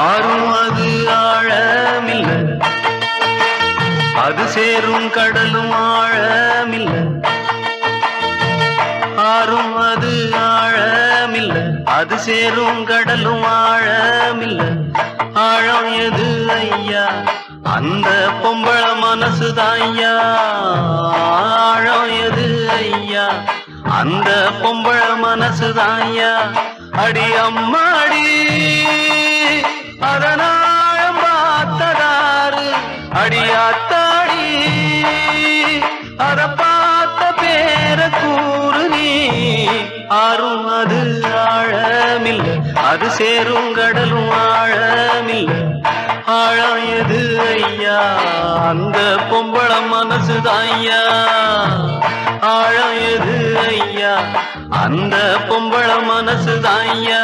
ஆறும் அது ஆழமில்ல, அது சேரும் கடலும் ஆழமில்ல. ஆறும் அது ஆழமில்ல, அது சேரும் கடலும் ஆழமில்ல. ஆழம் எது ஐயா? அந்த பொம்பள மனசுதான் ஐயா. ஆழம் எது ஐயா? அந்த பொம்பள மனசுதான் ஐயா. அடி அம்மாடி அதனாழம் பார்த்ததாரு, அடியாத்தாடி அத பார்த்த பேர கூறு நீ. ஆறும் அது ஆழமில்ல, அது சேரும் கடலும் ஆழமில்ல. ஆழம் எது ஐயா? அந்த பொம்பள மனசுதான் ஐயா. ஆழம் எது ஐயா? அந்த பொம்பள மனசுதான் ஐயா.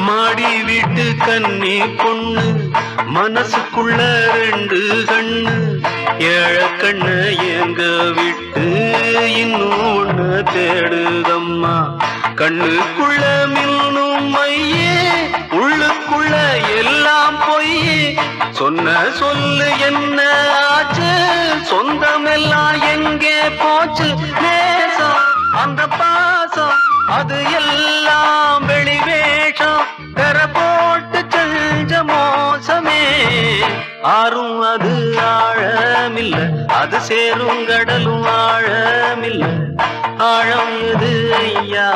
மாடி வீட்டு கண்ணி பொண்ணு, மனசுக்குள்ள ரெண்டு கண்ணு. ஏழ கண்ண எங்க விட்டு இன்னும் ஒண்ணு தேடுதம்மா. கண்ணுக்குள்ள மின்னும் மையே, உள்ளுக்குள்ள எல்லாம் பொய்யே. சொன்ன சொல்லு என்ன ஆச்சு? சொந்தமெல்லாம் எங்கே போச்சு? நேசம் அந்த பாசம் அது எல்லாம் வெளிவேஷம். பெற போட்டு செஞ்ச மோசமே. ஆறும் அது ஆழமில்ல, அது சேரும் கடலும் ஆழமில்ல. ஆழம் எது ஐயா?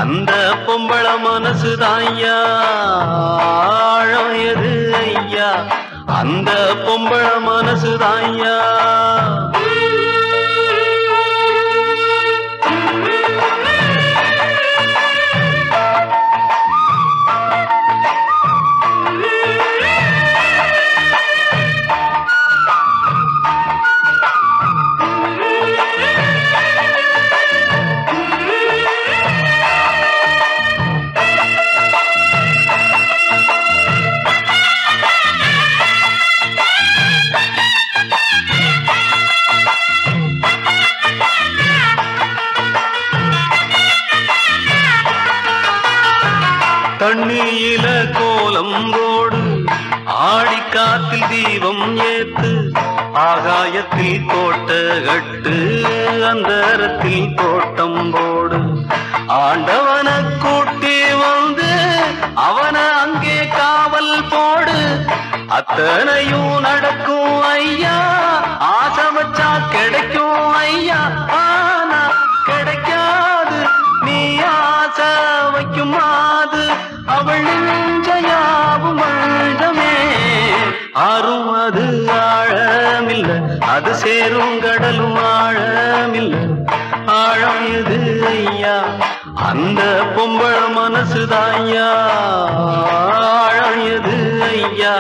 அந்த பொம்பள மனசுதான் ஐயா. ஆழம் எது ஐயா? அந்த பொம்பள மனசுதான் ஐயா. தண்ணியில கோலம் போடு, ஆடிக்காத்தில் தீபம் ஏத்து. ஆகாயத்தில் கோட்ட கட்டு, அந்தரத்தில் தோட்டம் போடு. ஆண்டவன கூட்டி வந்து அவன அங்கே காவல் போடு. அத்தனையும் நடக்கும் ஐயா, ஆசை வச்சா கிடைக்கும் ஐயா. ஆனா கிடைக்காது, நீ ஆசை வைக்கும் மாது அவள் நெஞ்சையாவும் மண்டமே. ஆறும் அது ஆழமில்ல, அது சேரும் கடலும் ஆழமில்ல. ஆழம் எது ஐயா? அந்த பொம்பள மனசுதான் ஐயா. ஆழம் எது ஐயா?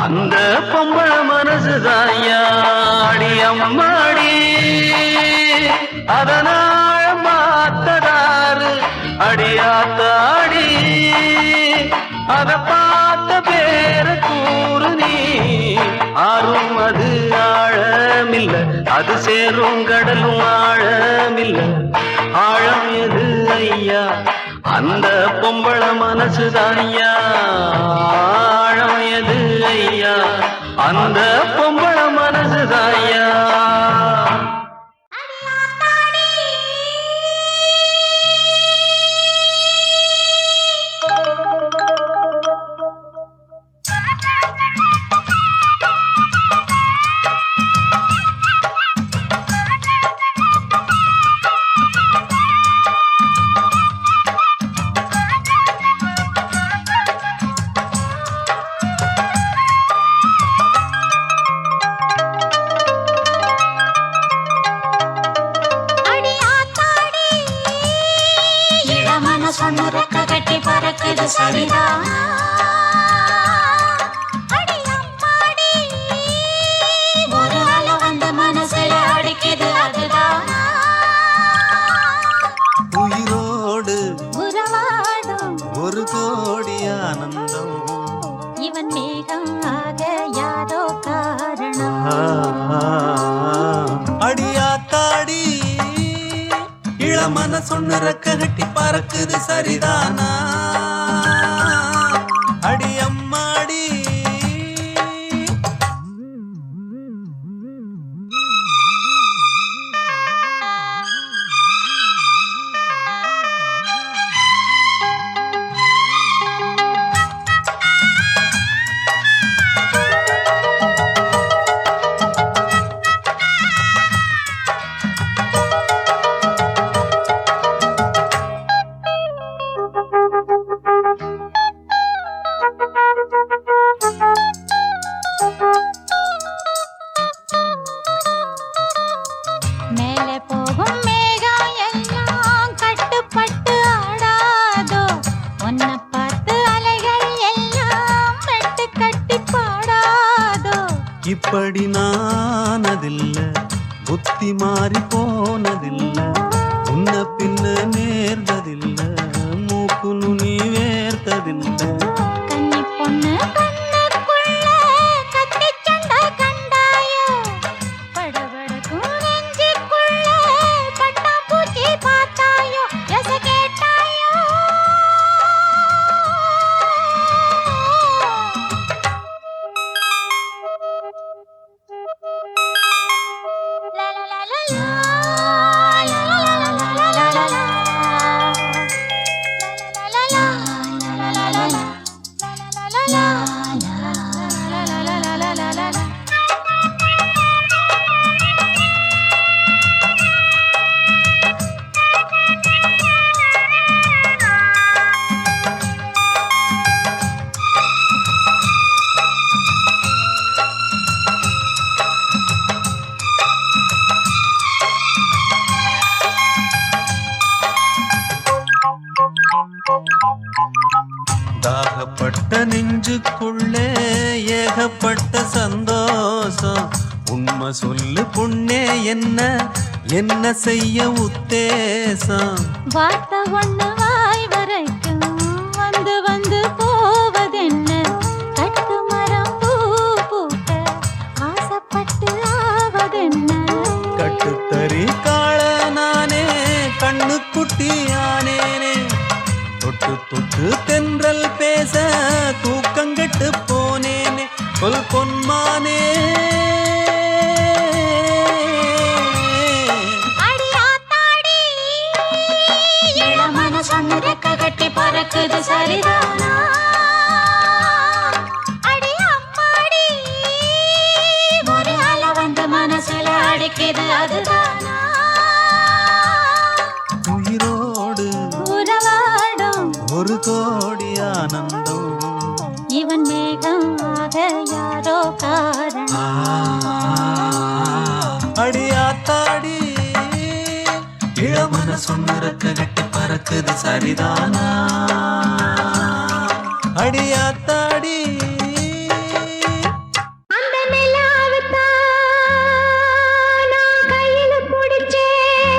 அந்த பொம்பள மனசுதான் ஐயா. அடி அம்மாடி அதனாழம் பார்த்ததாரு, அடியாத்தாடி அத பார்த்த பேர கூறு நீ. ஆறும் அது ஆழமில்ல, அது சேரும் கடலும் ஆழமில்ல. ஆழம் எது ஐயா? அந்த பொம்பள மனசுதான் ஐயா. ஆழம் எது ஐயா? அந்த பொம்பள மனசுதான் ஐயா. சரிதானா அடி அம்மாடி மேலே போகும் மேகம் எல்லாம் கட்டுப்பட்டு ஆடாதோ உன்னை பார்த்து அலைகள் எல்லாம் மெட்டு கட்டி பாடாதோ இப்படி நானதில்ல புத்தி மாறி போனதில்ல உன்ன பின்ன நேர்ந்ததில்ல மூக்கு நுனி வேர்த்ததில்ல கன்னி பொண்ணு கண்ணுக்குள்ள கத்தி சண்டை கண்டாயோ படபடக்கும் நெஞ்சுக்குள்ள பட்டாம்பூச்சி பார்த்தாயோ எச கேட்டாயோ லா லா லா லா லா லா லா லா லா தாகப்பட்ட நெஞ்சுக்குள்ளே ஏகப்பட்ட சந்தோஷம் உண்மை சொல்லு பொண்ணே என்ன செய்ய உத்தேசம் வார்த்தை ஒண்ணு வாய் வரைக்கும் வந்து வந்து போவதென்ன கட்டு மரம் பூ பூக்க ஆசைப்பட்டு ஆவதென்ன கட்டுத்தறி காள நானே கண்ணு குட்டியானேனே தொட்டு தொட்டு தென்றல் பேச தூக்கங்கெட்டு போனேனே சொல் பொன்மானே அடியாத்தாடி இளமன சொன்னதக்க கட்டி பறக்குது சரிதானா அடி அம்மாடி ஒரு அலை வந்து மனசுல அடிக்குது அதுதானா உயிரோடு உறவாடும் ஒரு கோடி ஆனந்தம் இவன் மேகம் ஆக யாரோ காரணம் அடியாத்தாடி இளமன சொன்னரக்க கட்டி பறக்குது சரிதானா அடியாத்தாடி அந்த நிலாவுத்தான் நான் கையில பிடிச்சேன்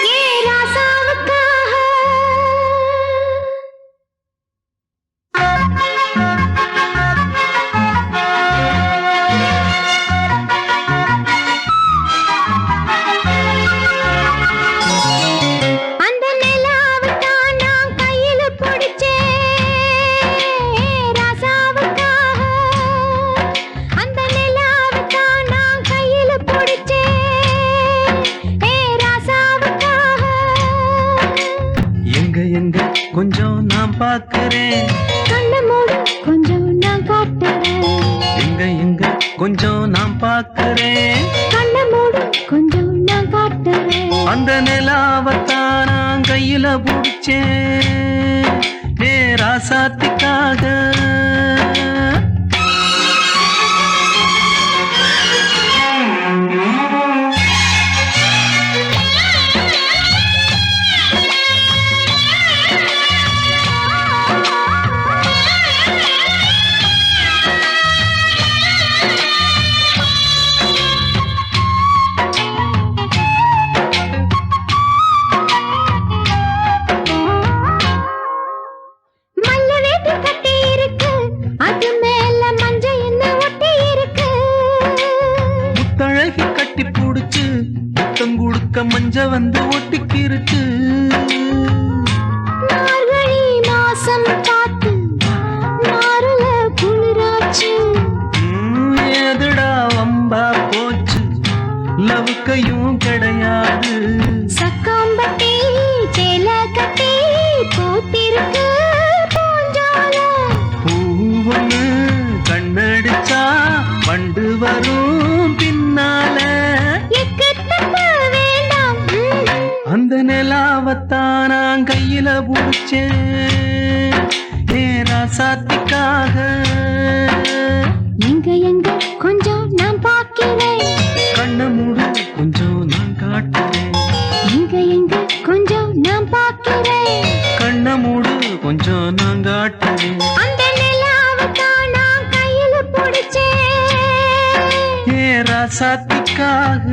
ஏ ராசாவுக்காக அந்த நிலாவுத்தான் நான் கையில பிடிச்சேன் ராசாவுக்காக அந்த நிலாவுத்தான் நான் கையில பிடிச்சேன் ராசாவுக்காக எங்க கொஞ்சம் நான் பார்க்கிறேன் கண்ண மூடு கொஞ்சம் நான் காட்டுறேன் எங்க கொஞ்சம் நான் பார்க்கிறேன் கண்ண மூடு கொஞ்சம் நான் காட்டுறேன் அந்த நிலாவத்தான் நான் கையில பிடிச்சேன் ஏ ராசாத்திக்காக மஞ்ச வந்து ஒட்டிக்கிருக்கு. மார்கழி மாசம் காத்து மாறுல குளிராச்சு. ஏதுடா வம்பா போச்சு லவுக்கையும் கிடையாது. சக்காம்பட்டி சேல கட்டி போத்திருக்கு பூஞ்சால. பூவொன்னு கண்ணடிச்சா வண்டு வரும் பின்னால. வேண்டாம் அந்த நிலாவத்தான் நான் கையில புடிச்சேன் ராசாத்திக்காக. எங்க எங்க கொஞ்சம் நான் பார்க்கிறேன். கண்ண மூடு கொஞ்சம் நான் காட்டுறேன். எங்க எங்க கொஞ்சம் நான் பார்க்கிறேன். கண்ண மூடு கொஞ்சம் நான் காட்டுறேன். அந்த நிலாவத்தான் நான் கையில பிடிச்சேன் ராசாத்திக்காக.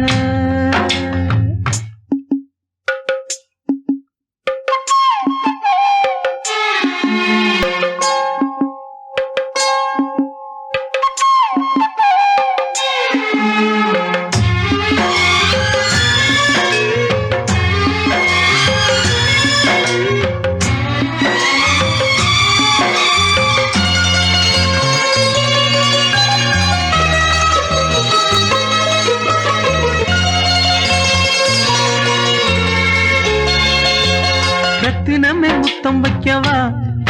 ரத்தினமே முத்தம் வைக்கவா,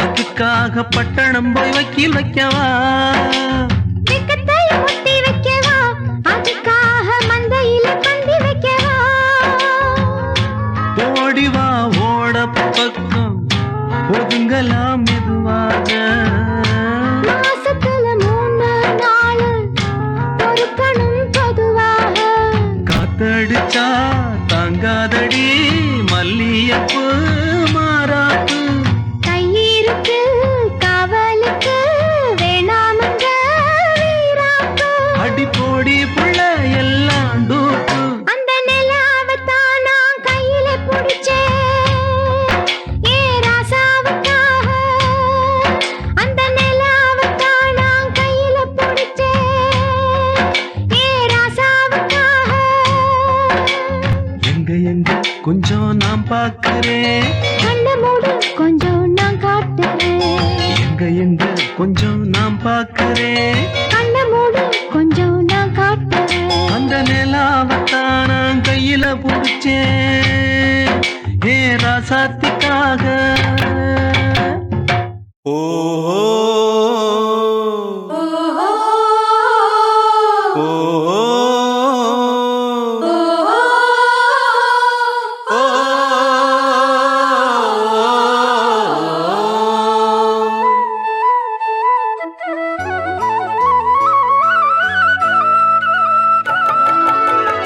அதுக்காக பட்டணம் போய் வக்கீல் வைக்கவா. வெக்கத்தை முத்தி வைக்கவா, அதுக்காக மந்தையில பந்தி வைக்கவா. ஓடிவா ஓட பக்கம் ஒதுங்கலாம் மெதுவாக. மாசத்துல 3 நாள் பொறுக்கணும் பொதுவாக. காத்தடிச்சா தாங்காதடி மல்லியப்பு மாறாப்பு. கையிருக்கு காவலுக்கு வேணாமங்க வீராப்பு. அடி போடி புள்ள எல்லாம் டூப்பு. அந்த நிலாவத்தான் நான் கையில பிடிச்சேன் ராசாவுக்காக. அந்த நிலாவத்தான் நான் கையில பிடிச்சேன் ராசாவுக்காக. எங்க எங்க கொஞ்சம் நான் பார்க்கிறேன். கண்ண மூடு கொஞ்சம் நான் காட்டுறேன். எங்க எங்க கொஞ்சம் நான் பார்க்கிறேன். கண்ண மூடு கொஞ்சம் நான் காட்டுறேன். அந்த நிலாவத்தான் நான் கையில புடிச்சேன் ராசாத்திக்காக. ஓ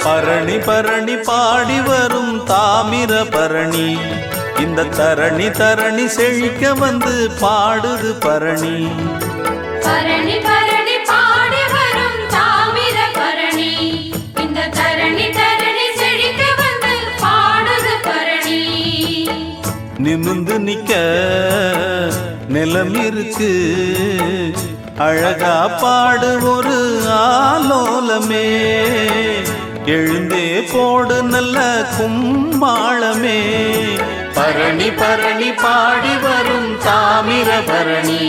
பரணி பரணி பாடி வரும் தாமிர பரணி, இந்த தரணி தரணி செழிக்க வந்து பாடுது பரணி. பரணி பரணி பாடி வரும் தாமிர பரணி, இந்த தரணி தரணி செழிக்க வந்து பாடுது பரணி. நிமிந்து நிக்க நிலம் இருக்கு, அழகா பாடு ஒரு ஆலோலமே. எழுந்தே போடு நல்ல கும்மாளமே. பரணி பரணி பாடி வரும் தாமிர பரணி,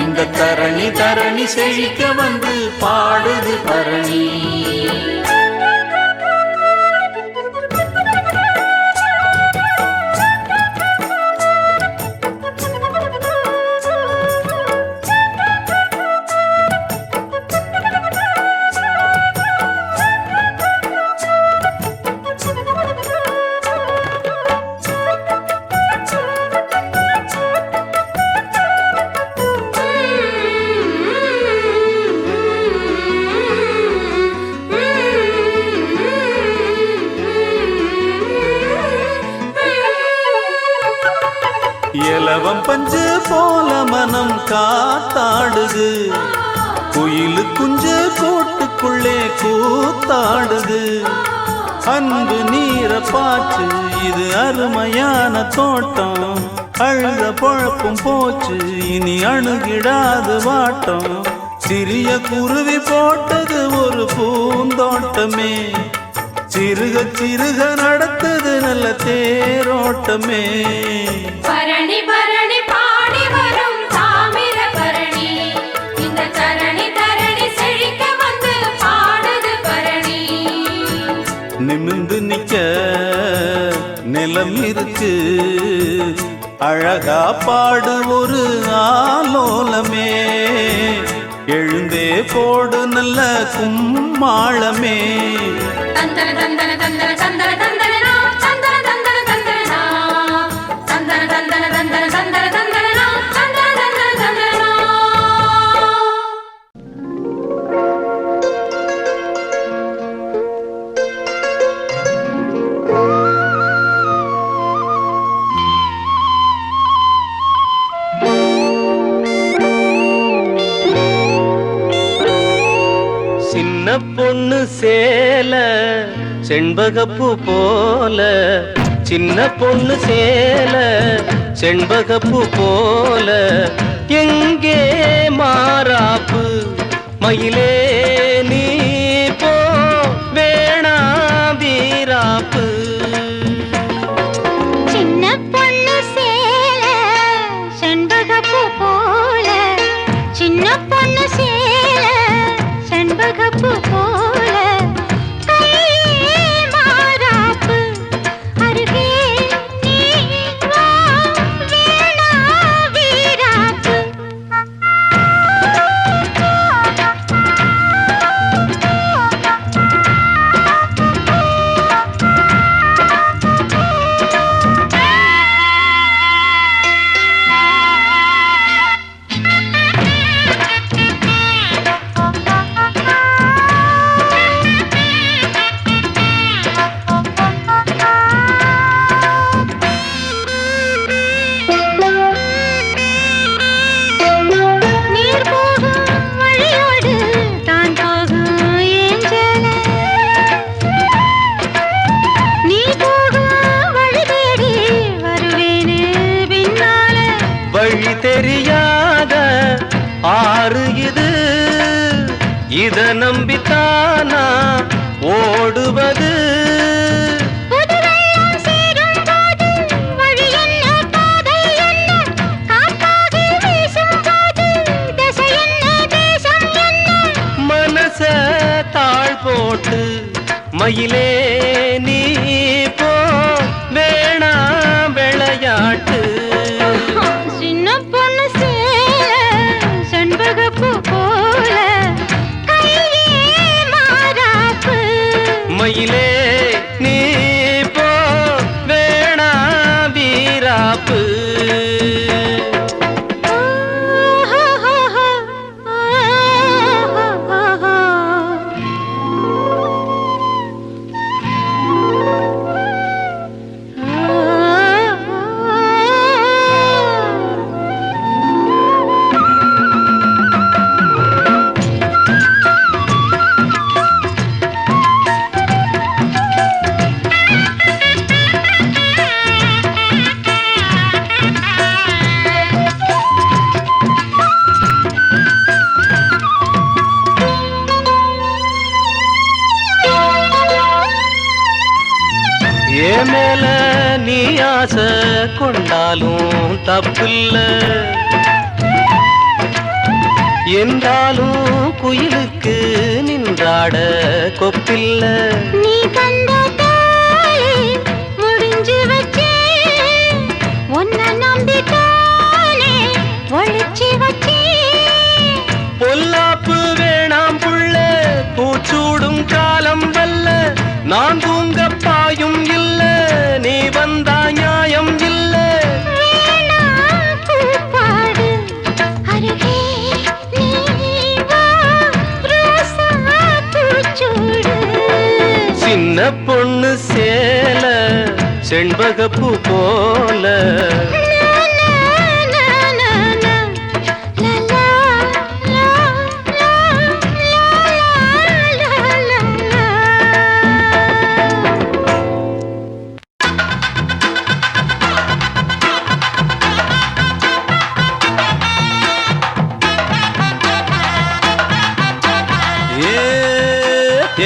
இந்த தரணி தரணி செழிக்க வந்து பாடுது பரணி. இலவம் பஞ்சு போல மனம் காத்தாடுது, குயிலு குஞ்சு கூட்டுக்குள்ளே கூத்தாடுது. அன்பு நீர பாச்சு இது அருமையான தோட்டம், அழுத பொழப்பும் போச்சு இனி அணுகிடாது வாட்டம். சிறிய குருவி போட்டது ஒரு பூந்தோட்டமே, சிறுக சிறுக நடத்த நடத்துது நல்ல தேரோட்டமே. பரணி பரணி பாடி வரும் தாமிர பரணி, இந்த தரணி தரணி செழிக்க வந்து பாடுது பரணி. நிமிந்து நிக்க நிலம் இருக்கு, அழகா பாடு ஒரு ஆலோலமே. எழுந்தே போடு நல்ல கும்மாளமே. தந்தன தந்தன தந்தன தந்தன தந்தனா, தந்தன தந்தன தந்தனா, தந்தன தந்தன தந்தன தந்தன தந்தனா, தந்தன தந்தன தந்தனா. சின்ன பொண்ணு சேல செண்பகப்பூ போல, சின்ன பொண்ணு சேல செண்பகப்பூ போல, எங்கே மாறாப்பு மயிலே நீ போ வேணா வீராப்பு. சின்ன பொண்ணு சேல செண்பகப்பூ போல, சின்ன பொண்ணு சேல செண்பகப்பூ போல, கையே மாறாப்பு அருகே நீ வா வேணா வீராப்பு. நீர் போகும் வழியோடு தான் போகும் ஏஞ்சல, நீ போகும் வழி தேடி வருவேனே பின்னால. வழி தெரியாத ஆறு இது, இத நம்பித்தானா ஓடுவது. புது வெள்ளம் சேரும் போது வழி என்ன பாதை என்ன, காற்றாகி வீசும் போது திசை என்ன தேசம் என்ன. மனச தாழ் போட்டு மயிலே நீ போ வேணா விளையாட்டு. சின்ன பொண்ணு சேல செண்பகப்பூ போல, கையே மாறாப்பு மயிலே நீ போ வேணா வீராப்பு. ஏ மேல நீ ஆசை கொண்டாலும் தப்பில்ல, என்றாலும் குயிலுக்கு நின்றாட கொப்பில்ல. நீ தந்த தாலி முடிஞ்சு வச்சே, உன்னை நம்பிட்டானே ஒழிச்சு வச்சே. பொல்லாப்பு வேணாம் புள்ள பூச்சூடும் காலம் வல்ல, நான் தூங்க பாயும் இல்ல நீ வந்தா நியாயம் இல்ல. வேணா கூப்பாடு அருகே நீ வா ரோசா பூச்சூடு. சின்ன பொண்ணு சேல செண்பகப்பூ போல,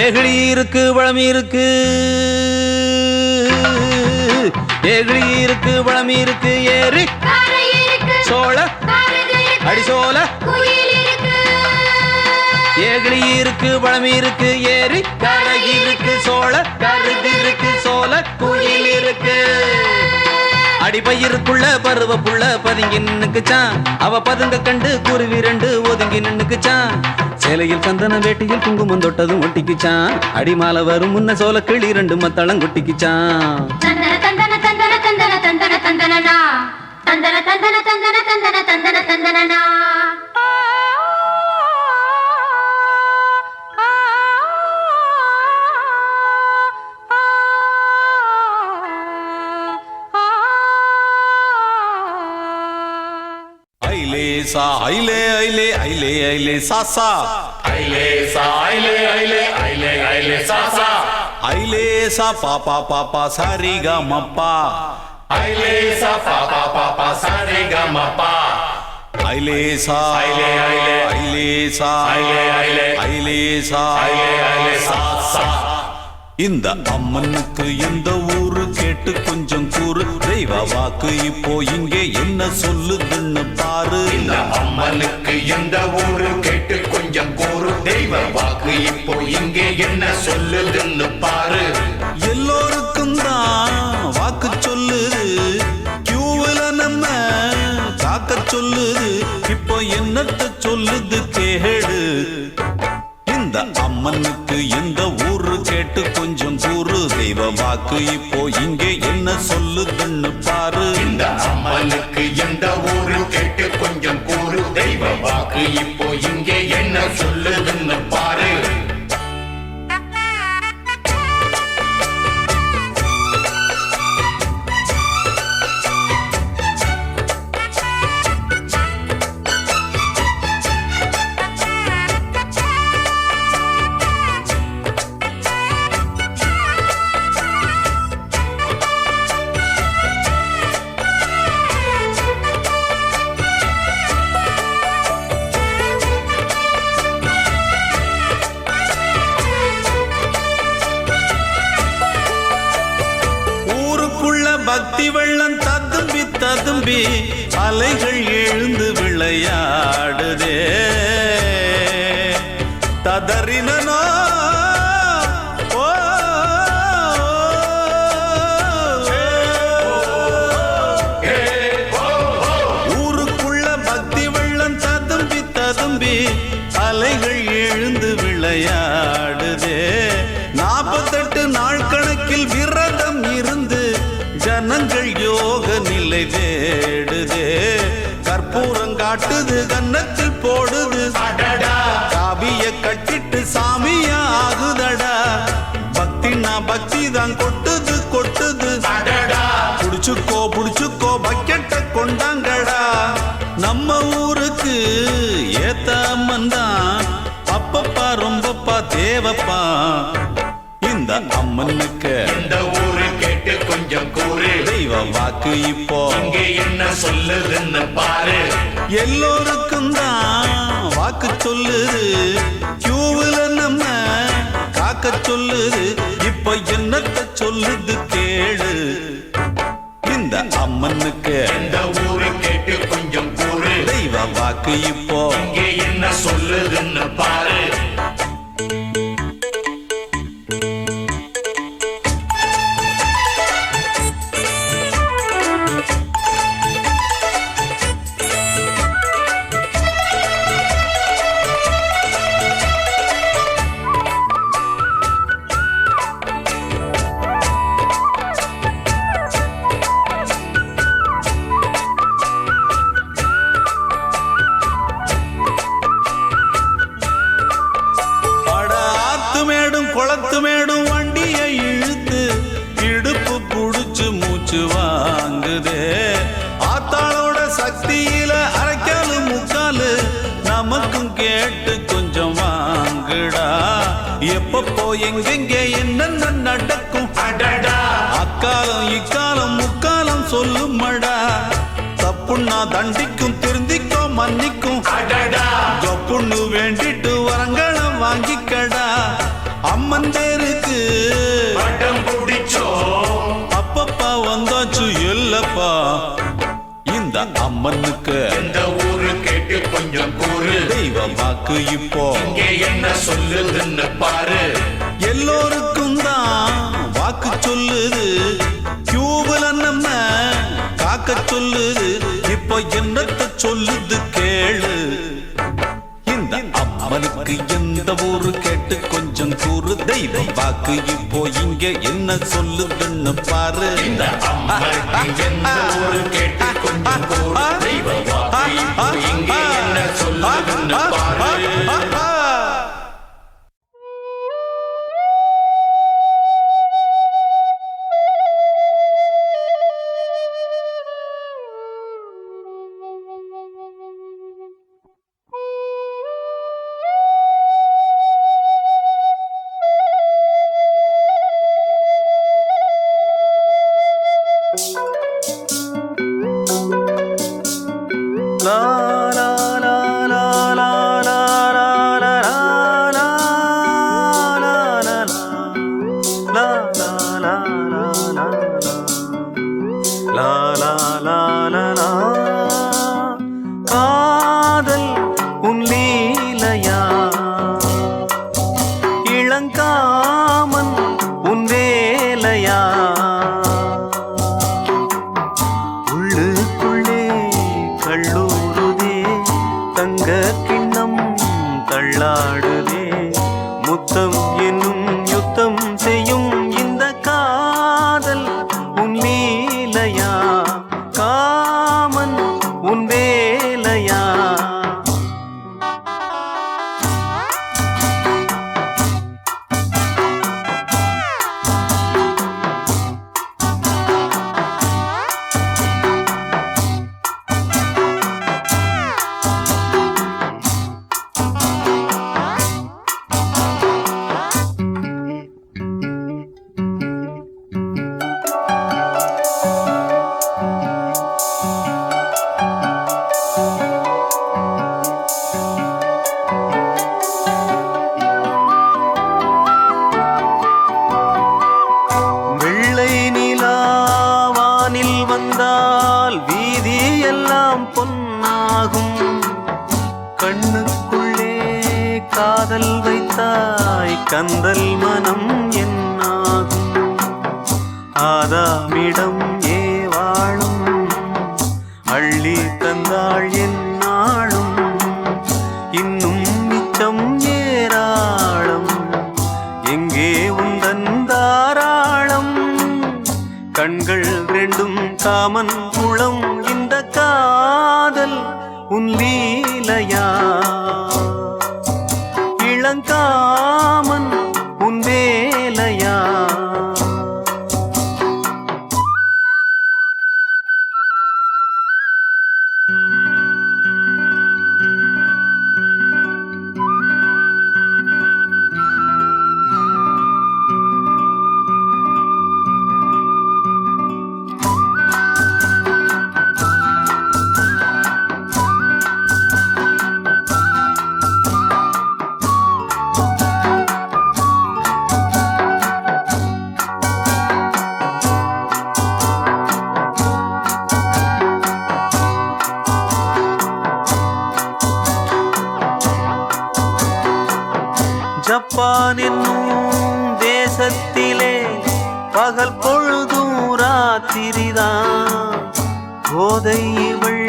ஏகிழி இருக்கு வளம் இருக்கு, ஏகிழி இருக்கு பழமி இருக்கு ஏறு காரை இருக்கு சோழ காரது இருக்கு அடிசோல குயில் இருக்கு ஏகிழி இருக்கு பழமி இருக்கு ஏறு கரை இருக்கு சோழ கருது இருக்கு சோல குயில் இருக்கு அடிபயிருக்குள்ள பருவ புள்ள பதுங்கி நின்னுக்குச்சான் அவ பதுங்க கண்டு குருவி ரெண்டு ஒதுங்கி நின்னுக்குச்சான் சேலையில் சந்தன வேட்டியில் குங்குமம் தொட்டதும் ஒட்டிக்குச்சான் அடிமால வரும் முன்ன சோல கிளி ரெண்டு மத்தளம் கொட்டிக்குச்சான் தந்தன தந்தன தந்தன தந்தன தந்தன தந்தனனா தந்தன தந்தன தந்தன தந்தன தந்தன தந்தனனா ஐலேசா ஐலே ஐலே ஐலே ஐலே சாசா ஐலேசா ஐலே ஐலே ஐலே ஐலே சாசா ஐலேசா பாப்பா பாப்பா சாரிகா மப்பா ஐலேசா பாப்பா பாப்பா சாரே கமப்பா ஐலேசா ஐலே ஐலே ஐலேசா ஐலே ஐலே ஐலேசா ஐலே ஐலே சாசா இந்த அம்மனுக்கு எந்த ஊரு கேட்டு கொஞ்சம் கூறு தெய்வ வாக்கு இப்போ இங்கே என்ன சொல்லுதுன்னு பாரு இந்த அம்மனுக்கு எந்த ஊரு கேட்டு கொஞ்சம் கூறு தெய்வ வாக்கு இப்போ இங்கே என்ன சொல்லுதுன்னு பாரு எல்லோருக்கும் தான் வாக்கு சொல்லுது கியூவில் நம்ம காக்க சொல்லுது இப்போ என்னத்த சொல்லுது கேடு இந்த அம்மனுக்கு எந்த ஊரு கேட்டு கொஞ்சம் கூறு தெய்வ வாக்கு இப்போ இங்கே என்ன சொல்லுதுன்னு பாரு இந்த அம்மனுக்கு எந்த ஊரு கேட்டு கொஞ்சம் கூறு தெய்வ வாக்கு இப்போ இங்கே என்ன சொல்லுதுன்னு பாரு பக்தி வெள்ளம் ததும்பி ததும்பி அலைகள் எழுந்து விளையாடுதே ததறினோ ஊருக்குள்ள பக்தி வெள்ளம் ததும்பி ததும்பி அலைகள் எழுந்து விளையாடுதே 48 நாள் கணக்கில் விரதம் இருந்து ஜனங்கள் யோக நிலை தேடுதே கற்பூரம் காட்டுது கன்னத்தில் போடுது காவிய கட்டிட்டு சாமியா ஆகுதடா பக்தினா பக்தி தான் கொட்டுது கொட்டுது புடிச்சுக்கோ புடிச்சுக்கோ பக்கெட்ட கொண்டாங்கடா நம்ம ஊருக்கு ஏத்த அம்மன் தான் அப்பப்பா ரொம்பப்பா தேவப்பா இந்த அம்மனுக்கு இந்த ஊரு கேட்டு கொஞ்சம் கூறு தெய்வ வாக்கு இப்போ இங்கே என்ன சொல்லுதுன்னு பாரு எல்லோருக்கும் தான் வாக்கு சொல்லுது கியூவில் நம்ம காக்க சொல்லுது இப்போ என்னத்த சொல்லுது கேளு இந்த அம்மனுக்கு இந்த ஊரு கேட்டு கொஞ்சம் கூறு தெய்வ வாக்கு இப்போ இங்கே என்ன சொல்லுதுன்னு பாரு குளத்து மேடும் வண்டியை இழுத்து இடுப்பு புடிச்சு மூச்சு வாங்குதே ஆத்தாளோட சக்தியில அரைக்காலு முக்காலு நமக்கும் கேட்டு கொஞ்சம் வாங்குடா எப்பப்போ எங்கெங்க என்னென்ன நடக்கும் அக்காலம் இக்காலம் முக்காலம் சொல்லுமடா தப்புன்னா தண்டிக்கும் திருந்திக்கோ மன்னிக்கும் ஜப்புன்னு வேண்டிட்டு வரங்களம் வாங்கிக்கடா அம்மன் பேருக்கு பட்டம் பிடிச்சோம் அப்பப்பா வந்தாச்சு இந்த அம்மனுக்கு எந்த ஊரு கேட்டு கொஞ்சம் கூறு தெய்வ வாக்கு இப்போ இங்கே என்ன சொல்லுதுன்னு பாரு எல்லோருக்கும் தான் வாக்கு சொல்லுது கியூபுல நம்ம காக்க சொல்லுது இப்போ என்னத்த சொல்லுது கேளு இந்த அம்மனுக்கு எந்த ஊரு கேட்டு கொஞ்சம் கூறு தெய்வ வாக்கு இப்போ இங்க என்ன சொல்லுதுன்னு பாரு இந்த அம்மனுக்கு எந்த ஊரு கேட்டு கொஞ்சம் கூறு தெய்வ வாக்கு இப்போ இங்கே என்ன சொல்லுதுன்னு பாரு காதல் உன் லீலையா இளங்காமன் உன் வேலையா உள்ளுக்குள்ளே கள்ளூருதே தங்க கிண்ணம் தள்ளாடுதே முத்தம் என்னும் யுத்தம் செய்யும் இந்த காதல் உன் லீலையா காமன் உன் வேலையா வெள்ளை நிலாவானில் வந்தால் வீதி எல்லாம் பொன்னாகும் கண்ணுக்குள்ளே காதல் வைத்தாய் கந்தல் மனம் என்னாகும் ஆதாமிடம் ஏவாளும் அள்ளி தந்தாள் என்னாளும் இன்னும் மிச்சம் ஏராளம் எங்கே உந்தன் தாராளம் கண்கள் ரெண்டும் காமன் குளம் இந்த காதல் உன் லீலையா இளங்காமன் உன் வேலையா ஜப்பான் என்னும் தேசத்திலே பகல் பொழுதும் ராத்திரிதான் போதை இவள்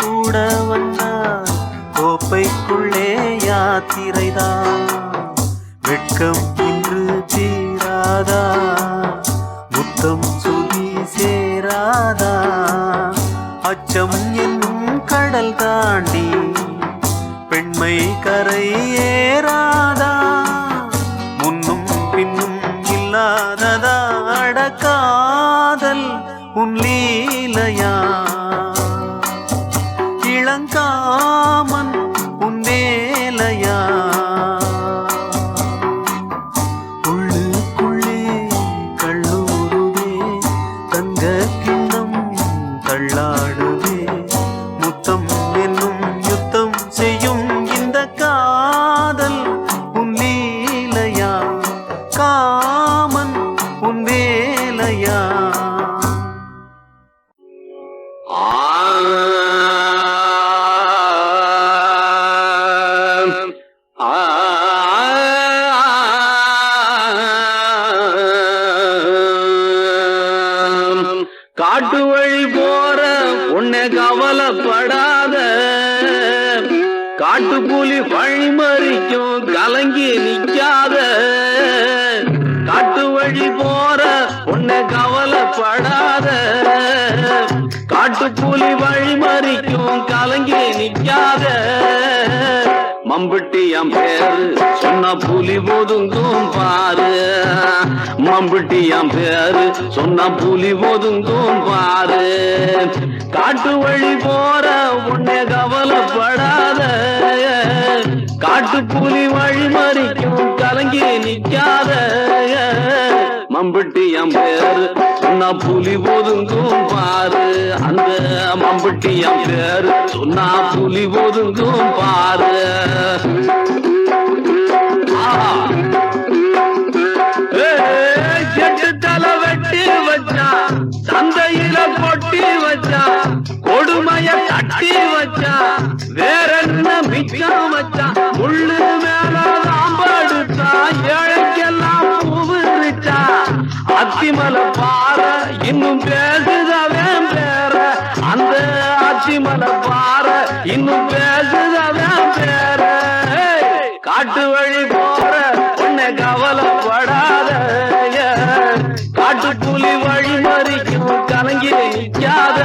கூட வந்தால் கோப்பைக்குள்ளே யாத்திரைதான் வெட்கம் இன்று தீராதா முத்தம் சுதி சேராதா அச்சம் என்னும் கடல் தாண்டி பெண்மை கரை ஏறாதா முன்னும் பின்னும் இல்லாததா அடக்காதல் உன் லீலையா இளங்காமன் உன் வேலையா உள்ளுக்குள்ளே கள்ளூருதே தங்க கிண்ணம் தள்ளாடுதே முத்தம் என்னும் யுத்தம் செய்யும் இந்த காதல் உன் லீலையா காமன் உன் வேலையா ஆ காட்டுப்புலி வழிமறிக்கும் கலங்கி நிக்காத காட்டு வழி போற உன்னை கவலைப்படாத காட்டுப்புலி வழிமறிக்கும் கலங்கி நிக்காத மம்புட்டியம் பேரு சொன்ன புலி ஒதுங்கும் பாரு மம்புட்டியம் பேரு சொன்ன புலி ஒதுங்கும் பாரு காட்டு வழி போற உன்னை கவலைப்படாத காட்டு புலி வழிமறிக்கும் கலங்கி நிக்காத மம்புட்டியம் பேரு சொன்ன புலி ஒதுங்கும் பாரு அந்த மம்புட்டியம் பேரு சொன்ன புலி ஒதுங்கும் பாரு செட்டு தலை வெட்டி வச்சா சந்தையில கொட்டி வச்சா கொடுமைய தட்டி வச்சா வேற என்ன மிச்சம் வச்சா முள்ளு மேல தாம்படுச்சா ஏழைக்கெல்லாம் பூவிருச்சா அத்திமலை பாற இன்னும் பேசுதவன் பேர அந்த அத்திமலை பாற இன்னும் பேசுதவன் பேர காட்டு வழி போற உன்னை கவலைப்படாத காட்டு புலி வழி மறிக்கும் கலங்கி நிக்காத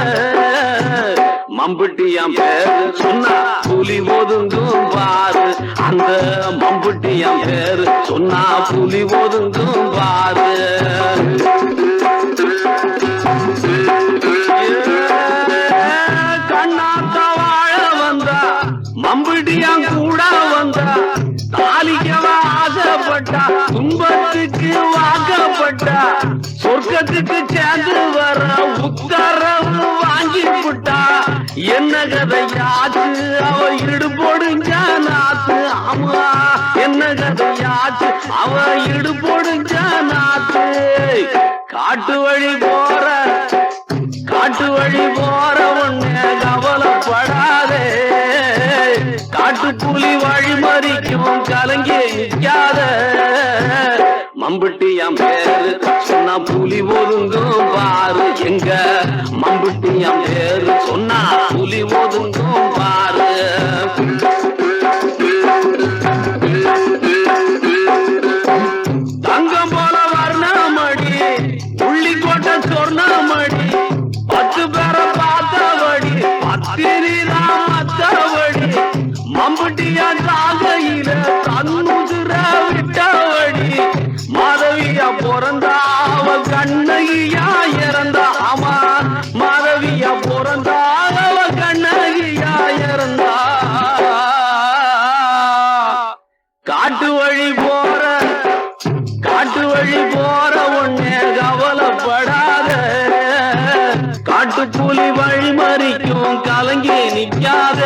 மம்புட்டியம் பேரு சொன்னா புலி ஒதுங்கும் பாரு அந்த மம்புட்டியம் பேரு சொன்னா புலி ஒதுங்கும் பாரு கண்ணாத்த வாழ வந்தா மம்புட்டியம் கூட வந்தா தாலிக்கவ ஆசைப்பட்டா துன்பத்துக்கு வாக்கப்பட்டா சொர்க்கத்துக்கு சேர்ந்து வர உத்தரவு வாங்கி விட்டா என்ன கதையாச்சு அவ இடு பொடுஞ்ச நாத்து ஆமா என்ன கதையாச்சு அவ இடு பொடுஞ்ச நாத்து காட்டு வழி போற உன்னை கவலைப்படாதே காட்டு புலி வழிமறிக்கும் கலங்கி நிக்காத மம்புட்டியம் பேரு சொன்னா புலி ஒதுங்கும் பாரு எங்க மம்புட்டியம் பேரு சொன்னா புலி ஒதுங்கும் பாரு தங்கம் போல வர்ணமடி உள்ளிக்கோட்டை சொர்ணமடி 10 பேரை பார்த்தபடி பத்திரிதான் மத்தபடி மம்புட்டியா சாகையில தன்னுதிர விட்டபடி மாதவியா பிறந்தா அவ கண்ணகியா இறந்தா ஆமா மாதவியா பிறந்தா அவ கண்ணகியா இறந்தா காட்டு வழி போற உன்னை கவலைப்படாத காட்டு புலி வழிமறிக்கும் கலங்கி நிக்காத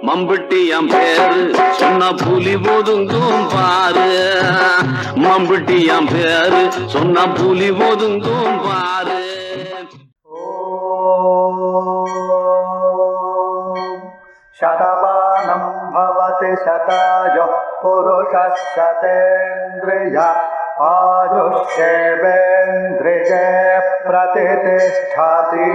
மம்புட்டியம் பேரு சொன்ன புலி ஒதுங்கும் பாரு மம்புட்டியம் பேரு சொன்ன புலி ஒதுங்கும் பாரு शतमानं भवति शतायुः पुरुषः शतेन्द्रिय आयुष्येवेन्द्रिये प्रतिष्ठति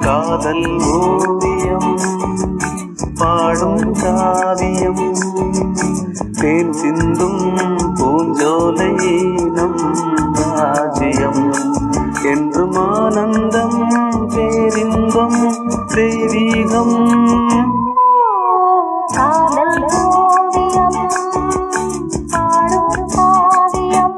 காதல் ஓவியம் பாடும் காவியம் தேன் சிந்தும் பூஞ்சோலை நம் ராஜ்யம் என்றும் ஆனந்தம் பேரின்பம் தெய்வீகம் காதல் ஓவியம் பாடும் காவியம்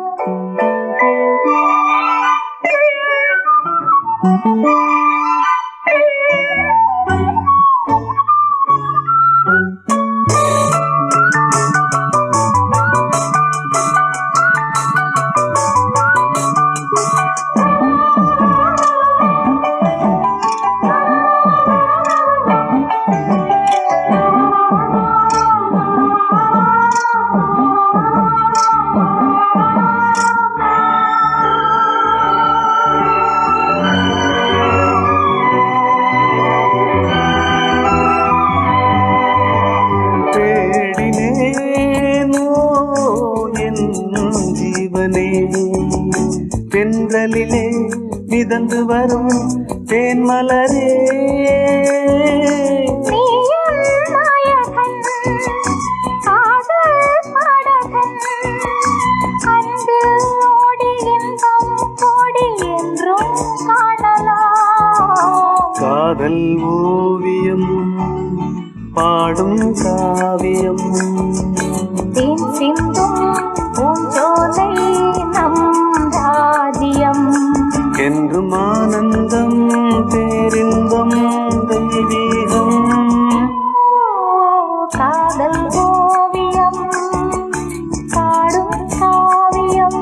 மிதந்து வரும் தேன்மலரே நீயும் நாயகன் காதல் பாடகன் அன்பில் ஓடி இன்பம் கோடி என்றும் காணலாம் காதல் ஓவியம் பாடும் காவியம் தேன் சிந்தும் பூஞ்சோலை நம் ராஜ்யம் என்றும் ஆனந்தம் பேரின்பம் தெய்வீகம் காதல் ஓவியம் பாடும் காவியம்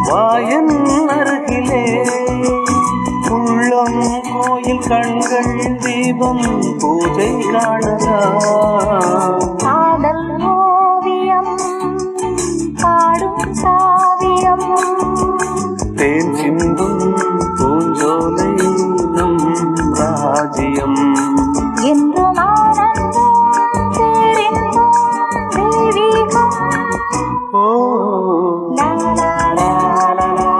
வாயன் அருகிலே உள்ளம் கோயில் கண்கள் தீபம் பூஜை காணலாம் காதல் ஓவியம் பாடும் காவியம் தேன் சிந்தும் பூஞ்சோலை நம் ராஜ்யம் என்றும் ஆனந்தம் பேரின்பம் தெய்வீகம் ஓ லா லா லா லா லா.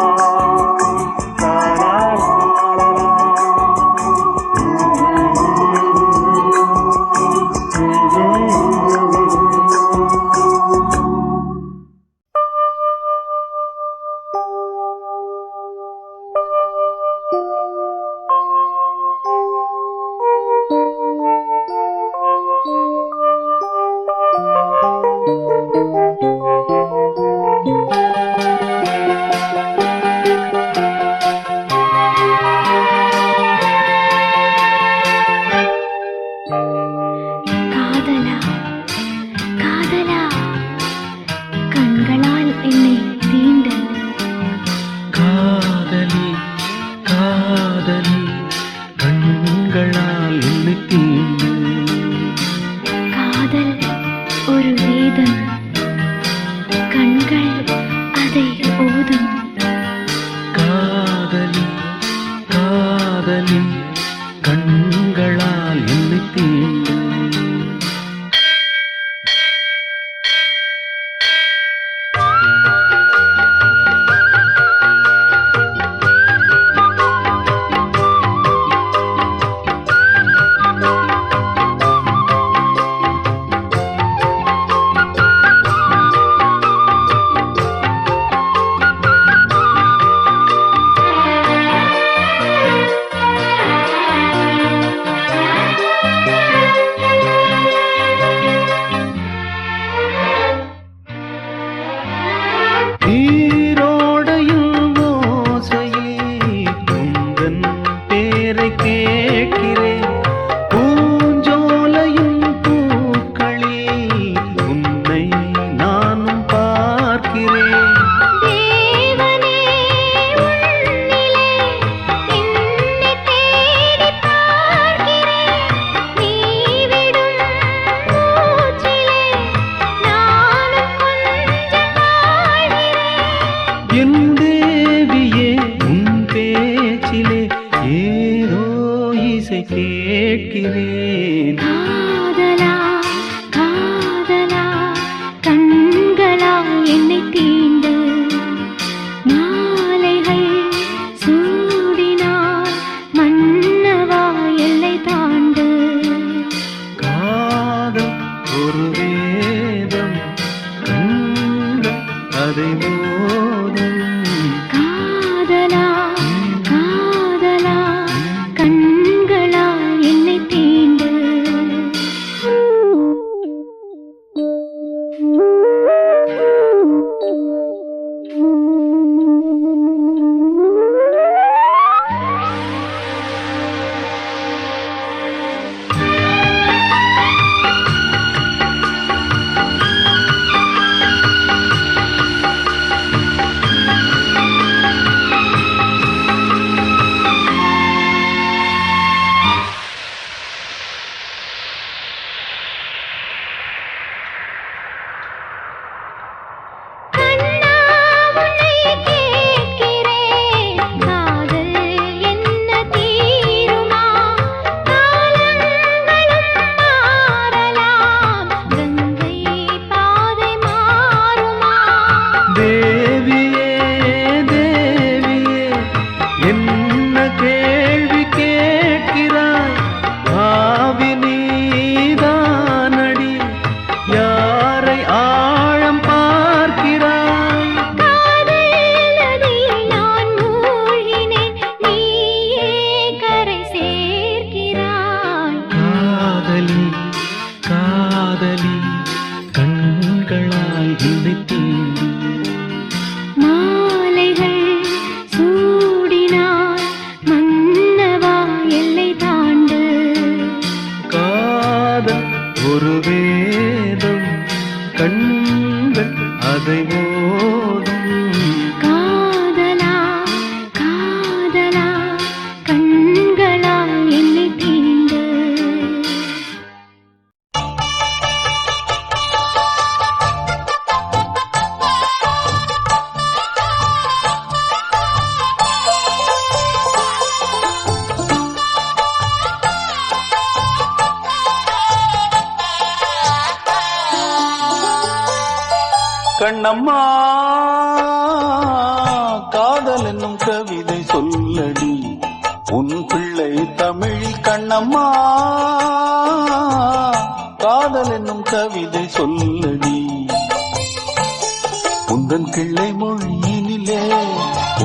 காதலா காதலா கண்களால் என்னை தீண்ட காதலி காதலி கண்களால் என்னை தீண்டு காதல் ஒரு வேதம் கண்கள் அதை ஓதும் காதலி காதலி கண்களால் என்னை தீண்டு நீரோடையும் ஓசையில் உந்தன் பேரை கேட்கிறேன் பூஞ்சோலையும் பூக்களில் உன்னை நானும் பார்க்கிறேன் தேவனே உன்னிலே என்னை தேடி பார்க்கிறேன் நீ விடும் மூச்சிலே நானும் கொஞ்சம் வாழ்கிறேன் என் தேவியே உன் பேச்சிலே ஏதோ இசை கேட்கிறேன் காதலா காதலா கண்களா என்னை தீண்டு மாலைகள் சூடினார் மன்னவா எல்லை தாண்டு காதல் ஒரு வேதம் கண்கள் அதை ஓதும் காதலா காதலா கண் கதை ஓடும். காதலா காதலா கண்களா என்னை தீண்டு. கண்ணம்மா காதல் என்னும் கவிதை சொல்லடி உன் பிள்ளை தமிழில். கண்ணம்மா காதல் என்னும் கவிதை சொல்லடி உந்தன் கிள்ளை மொழியினிலே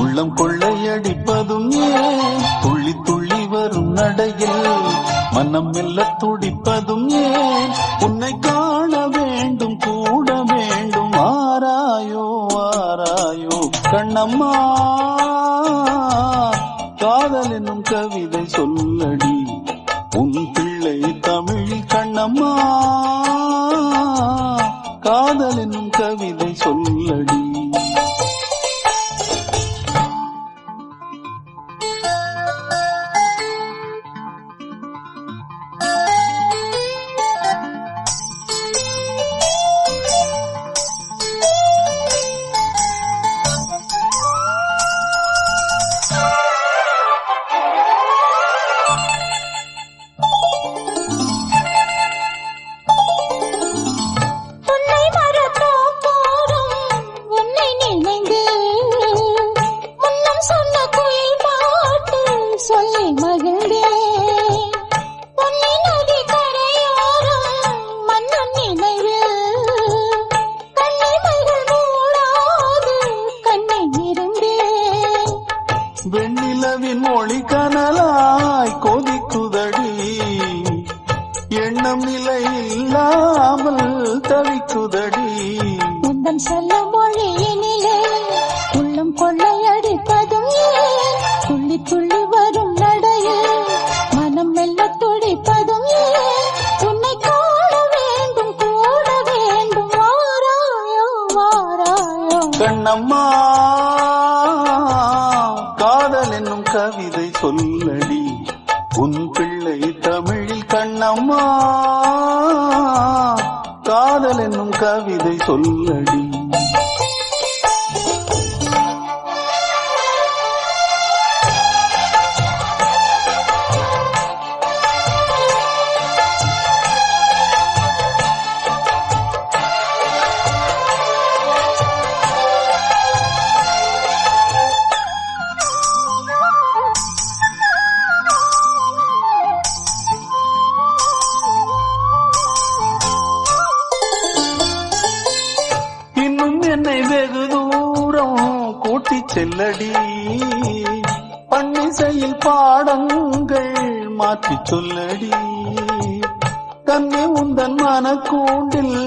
உள்ளம் கொள்ளையடிப்பதும் ஏன்? துள்ளி துள்ளி வரும் நடையில் மனம் மெல்ல துடிப்பதும் ஏன்? உன்னை காண வேண்டும் கூட வேண்டும் ஆராயோ ஆராயோ. கண்ணம்மா காதல் என்னும் கவிதை சொல்லடி உன் பிள்ளை தமிழில். கண்ணம்மா காதல் என்னும் கவிதை சொல்லடி. வெண்ணிலவின் மொழி கனலாய் கொதிக்குதடி எண்ணம் நிலை இல்லாமல் தவிக்குதடி. உந்தன் செல்ல மொழியினிலே உள்ளம் கொள்ளையடிப்பதும் ஏன்? துள்ளி துள்ளி வரும் நடையில் மனம் மெல்ல துடிப்பதும் ஏன்? உன்னை காண வேண்டும் கூட வேண்டும் வாராயோ வாராயோ. கண்ணம்மா காதல் என்னும் கவிதை சொல்லடி உன் பிள்ளை தமிழில். கண்ணம்மா காதல் என்னும் கவிதை சொல்லடி. என்னை வெகு தூரம் கூட்டி செல்லடி பன்னிசையில் பாடங்கள் மாற்றி சொல்லடி. கண்ணே உந்தன் மனக்கூண்டில்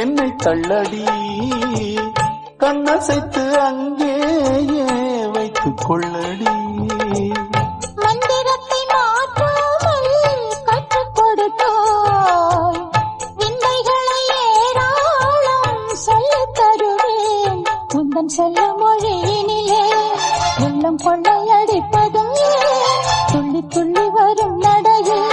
என்னை தள்ளடி கண்ணசைத்து அங்கேயே வைத்துக் கொள்ளடி. மந்திரத்தை மாற்றாமல் கற்றுக் கொடுத்தாய் விந்தைகளை ஏராளம் சொல்லித் தருவேன். உந்தன் செல்ல மொழியினிலே உள்ளம் கொள்ளையடிப்பதும் ஏன்? துள்ளி துள்ளி வரும் நடையில்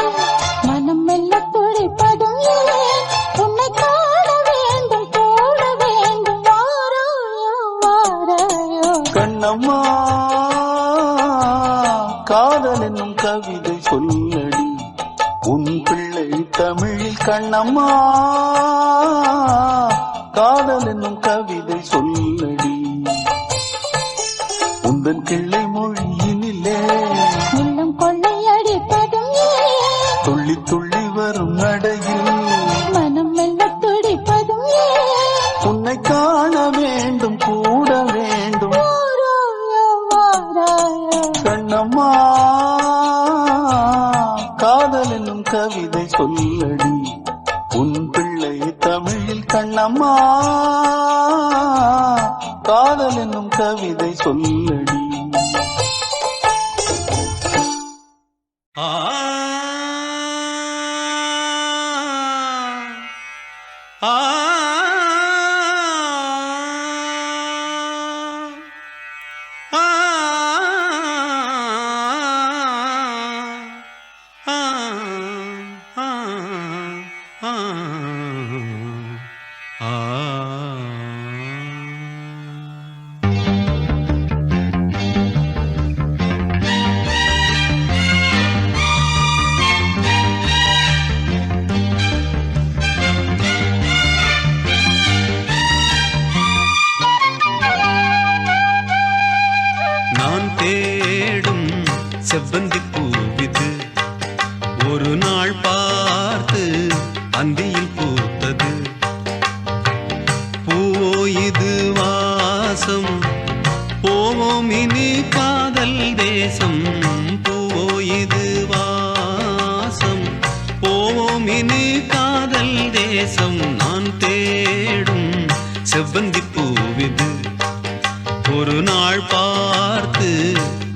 மனம் மெல்ல துடிப்பதும் ஏன்? உன்னை காண வேண்டும் கூட வேண்டும் வாராயோ வாராயோ. கண்ணம்மா காதல் என்னும் கவிதை சொல்லடி உன் பிள்ளை தமிழில். கண்ணம்மா காதல் என்னும் கவிதை சொல்லடி உந்தன் கிள்ளை மொழியினிலே உள்ளம் கொள்ளையடிப்பதும் ஏன்? துள்ளி துள்ளி வரும் நடையில் மனம் மெல்ல துடிப்பதும் ஏன்? உன்னை காண வேண்டும் கூட வேண்டும் வாராயோ வாராயோ. கண்ணம்மா காதல் என்னும் கவிதை சொல்லடி உன் பிள்ளை தமிழில். கண்ணம்மா காதல் என்னும் கவிதை சொல்லடி. ஆ ஆ இது வாசம் போவோம் இனி காதல் தேசம் பூவோ இது வாசம் போவோம் இனி காதல் தேசம் நான் தேடும் செவ்வந்தி பூவிது ஒரு நாள் பார்த்து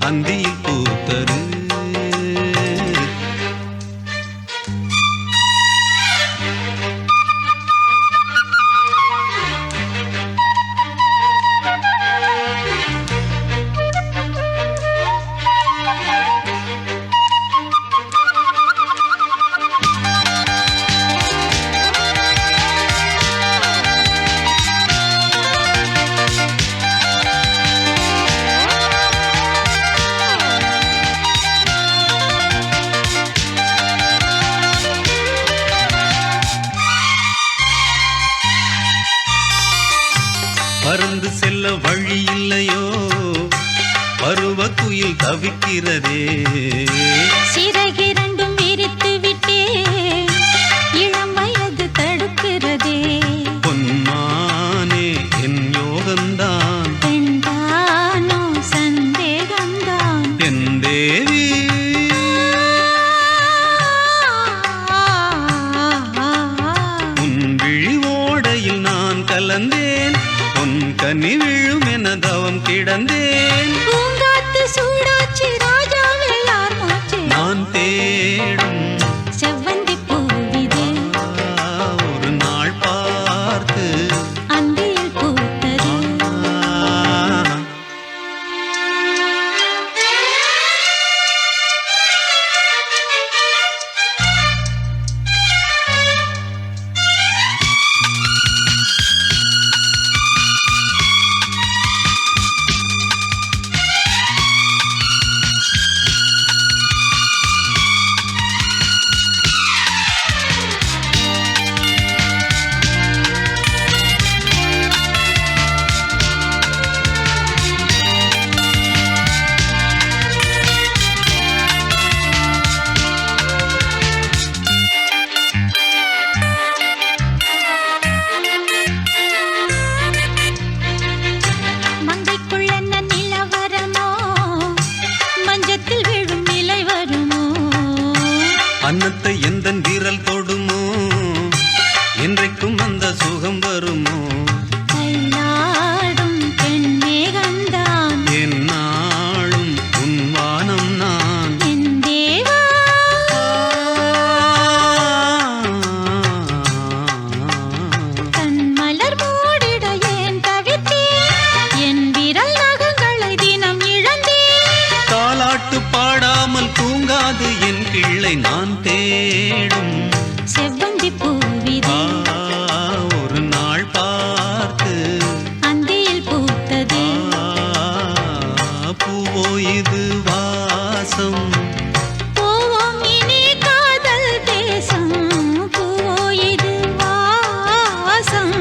அந்தியில் பூத்தரு பறந்து செல்ல வழி இல்லையோ பருவ குயில் தவிக்கிறதே சிறகிரண்டும் விரித்து விட்டே இளம் வயது தடுக்கிறதே பொன்மானே என் யோகந்தான் பெண்தானோ சந்தேகம்தான் என் தேவி உன் விழி ஓடையில் நான் கலந்தேன் உன் கனி விழும் என தவம் கிடந்தேன் பூங்காத்து சூடாச்சி ராஜாவே யார் மூச்சு நான் தேடும் செவ்வந்தி பூவிது ஒரு நாள் பார்த்து அந்தியில் பூத்தது மங்கைக்குள்ளென்ன நிலவரமோ மஞ்சத்தில் விழும் நிலை வருமோ அன்னத்தை எந்தன் விரல் தொடுமோ என்றைக்கும் அந்த சுகம் வருமோ கைலாடும் பெண் மேகந்தான் என் நாளும் உன் வானம் நான் என் தேவா தன் மலர் மூடிட ஏன் தவித்தேன் என் விரல் நகங்களை தினம் இழந்தேன் தாலாட்டு பாடாமல் தூங்காது என் கிள்ளை நான் தேடும் செவ்வந்தி பூவிது ஒரு நாள் பார்த்து அந்தியில் பூத்தது பூவோ இது வாசம் போவோம் இனி காதல் தேசம் பூவோ இது வாசம்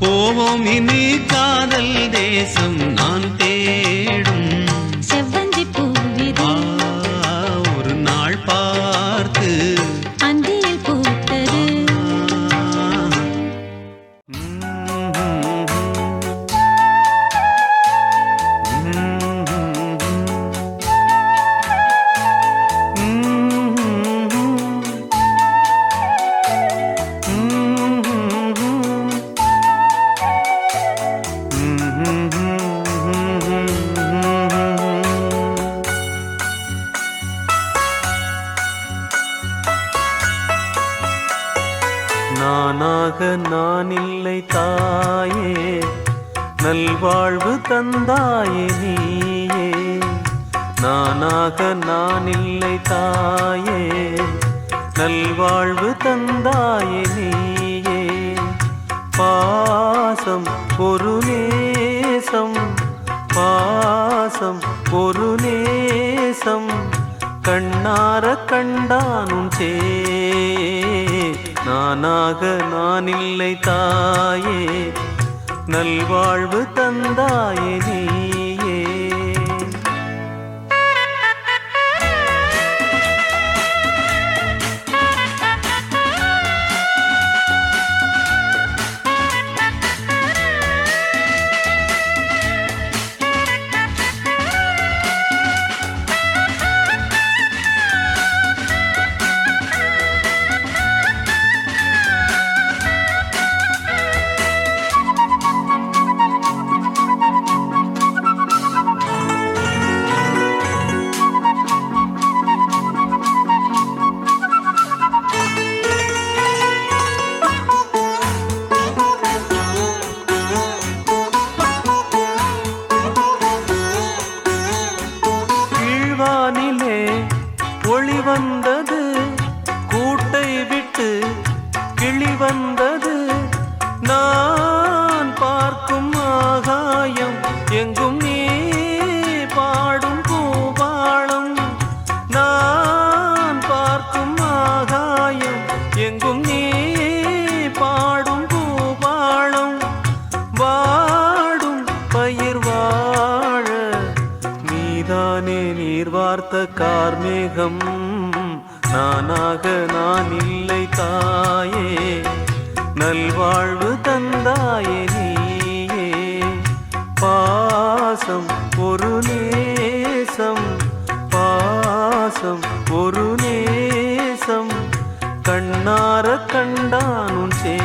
போவோம் இனி காதல் தேசம் நான் தேடும் செவ்வந்தி பூவிது ஒரு நாள் பார்த்து அந்தியில் பூத்தது நானாக நான் இல்லை தாயே நல்வாழ்வு தந்தாயே நீயே நானாக நான் இல்லை தாயே நல்வாழ்வு தந்தாயே நீயே பாசம் ஒரு நேசம் பாசம் ஒரு நேசம் கண்ணார கண்டானும் சே நானாக நான் இல்லை தாயே நல்வாழ்வு தந்தாயே நீயே நானே நீர் வார்த்த கார்மேகம், நானாக நான் இல்லை தாயே. நல்வாழ்வு தந்தாயே நீயே. பாசம் ஒரு நேசம், பாசம் ஒரு நேசம், கண்ணார கண்டானும் சே.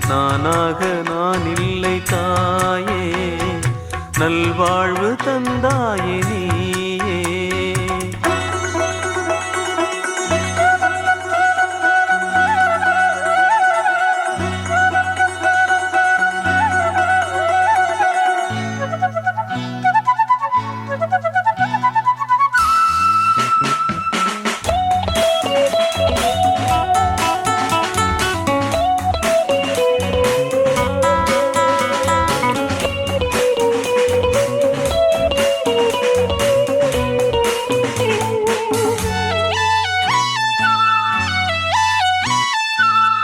நானாக நான் இல்லை தாயே. நல்வாழ்வு தந்தாயே நீயே.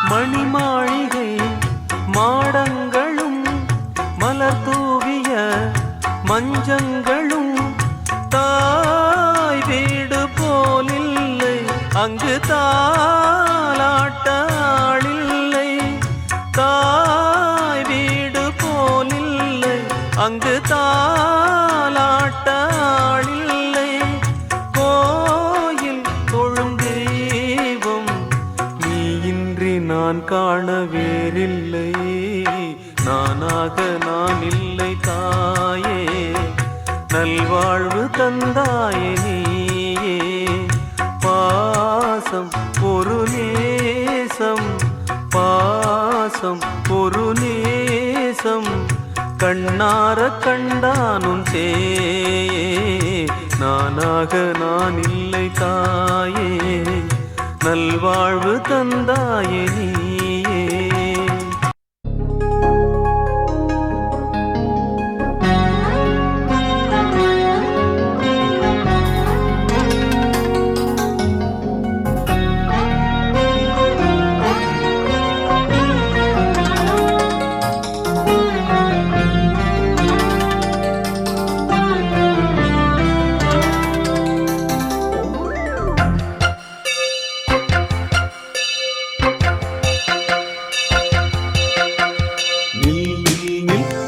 மணிமாளிகை மாடங்களும் மலர் தூவிய மஞ்சங்களும், தாய் வீடு போலில்லை அங்கு தாலாட்ட ஆளில்லை. தாய் வீடு போலில்லை அங்கு தாலாட்ட ஆளில்லை. கோயில் தொழும் தெய்வம் நீ இன்றி நான் காண வேறில்லை. நானாக நான் இல்லை தாயே. நல்வாழ்வு தந்தாயே நீயே. பாசம் ஒரு நேசம், பாசம் ஒரு நேசம், கண்ணார கண்டானும் சே. நானாக நான் இல்லை தாயே. நல்வாழ்வு தந்தாயே நீயே.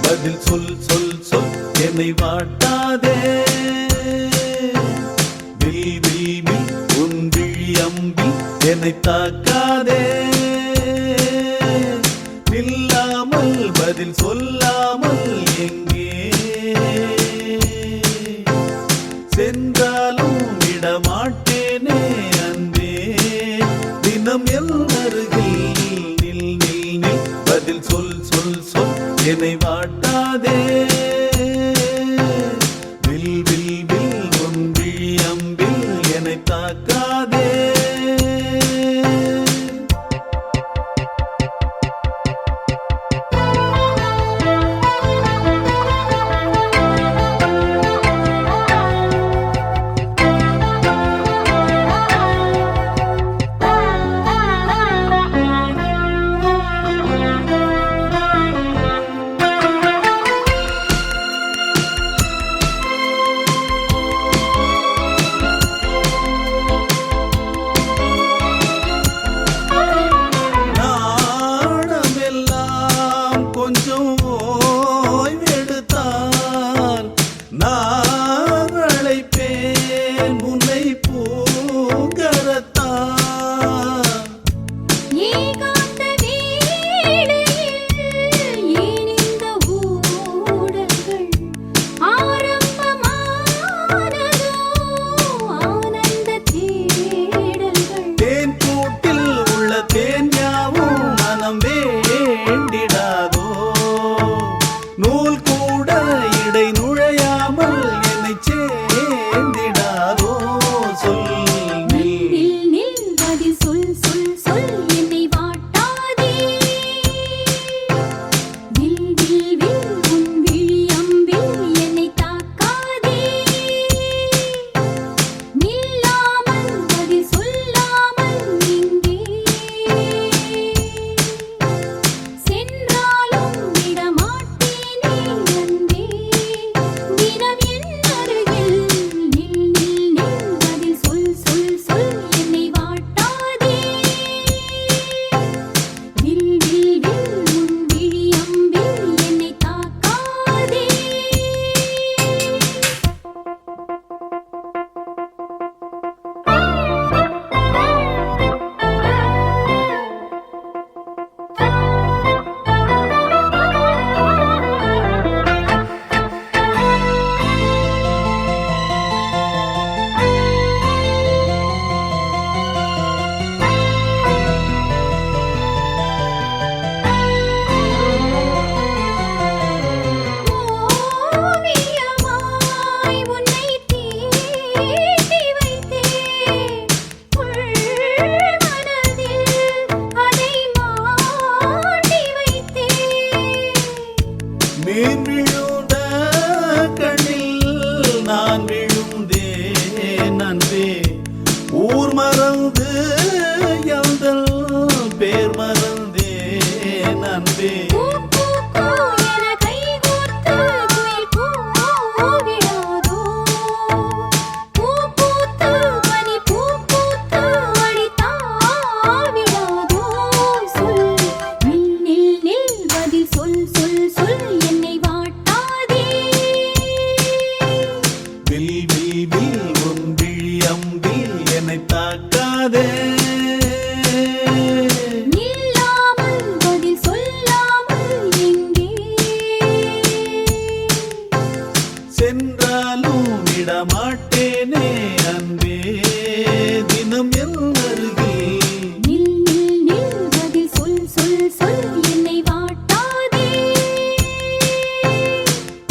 பதில் சொல் சொல் சொல், என்னை வாட்டாதே. வில் வில் வில் உன் விழி அம்பி என்னை தாக்காதே. நில்லாமல் பதில் சொல்லாமல் எங்கே சென்றாலும் விடமாட்டேனே அன்பே. தினம் என் அருகில் நில் நில் நில், பதில் சொல் சொல் சொல், என்னை வாட்டாதே. வில் வில் வில் உன் விழி அம்பில் என்னை தாக்காதே. மீன் விழுந்த கண்ணில் நான் விழுந்தேன் அன்பே. ஊர் மறந்து எந்தல் பேர் மறந்தேன் அன்பே. பூ பூ பூ என கைகோர்த்து குயில் கூவிடாதோ. பூ பூத்து மணி பூ பூத்து அடி தாவிடாதோ. சொல் நில் நில் நில் பதில் சொல் சொல் சொல் என்னை வாட்டாதே. வில் வில் வில் உன் விழி அம்பில் என்னை தாக்காதே. நில்லாமல் பதில் சொல்லாமல் எங்கே சென்றாலும் விடமாட்டேனே அன்பே. தினம் என் அருகில் நில் நில் நில் பதில் சொல் சொல் சொல் என்னை வாட்டாதே.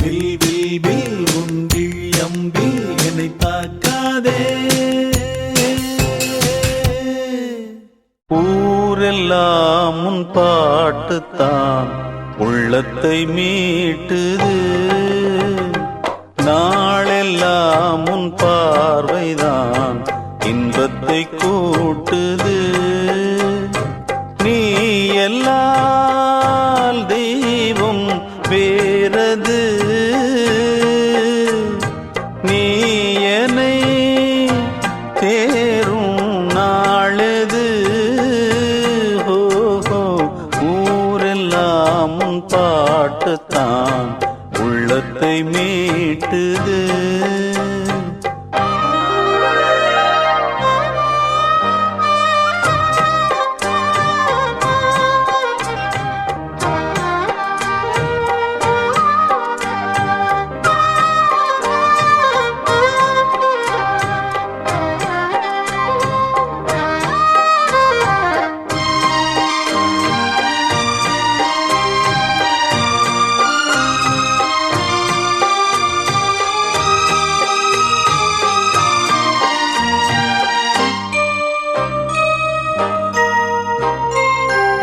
வில் வில் வில் உன் விழி அம்பில் என்னை தாக்காதே. ஊரெல்லாம் உன் பாட்டுத்தான் உள்ளத்தை மீட்டுது. நாளெல்லாம் உன் பார்வைதான் இன்பத்தை கூட்டுது. நீ எல்லால் தெய்வம் வேறது. நீ என்னை தேரும் நாளது. ஹோ ஹோ ஊரெல்லாம் உன் பாட்டுத்தான் உள்ளத்தை மீட்டுது.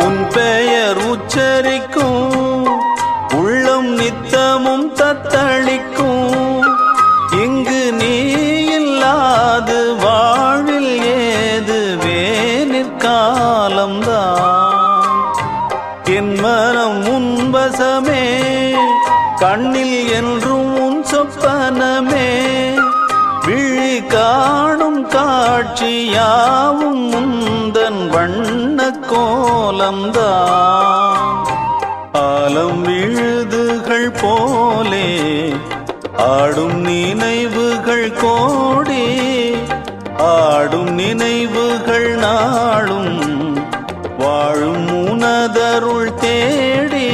உன் பெயர் உச்சரிக்கும் உள்ளம் நித்தமும் தத்தளிக்கும். இங்கு நீ இல்லாது வாழ்வில் ஏது வேனிற் காலம்தான். என் மனம் உன் வசமே கண்ணில் என்றும் உன் சொப்பனமே. விழி காணும் காட்சியாவும் முந்தன் வண்ண கோலம்தான். ஆலம் விழுதுகள் போலே ஆடும் நினைவுகள் கோடி. ஆடும் நினைவுகள் நாளும் வாழும் உனதருள் தேடி.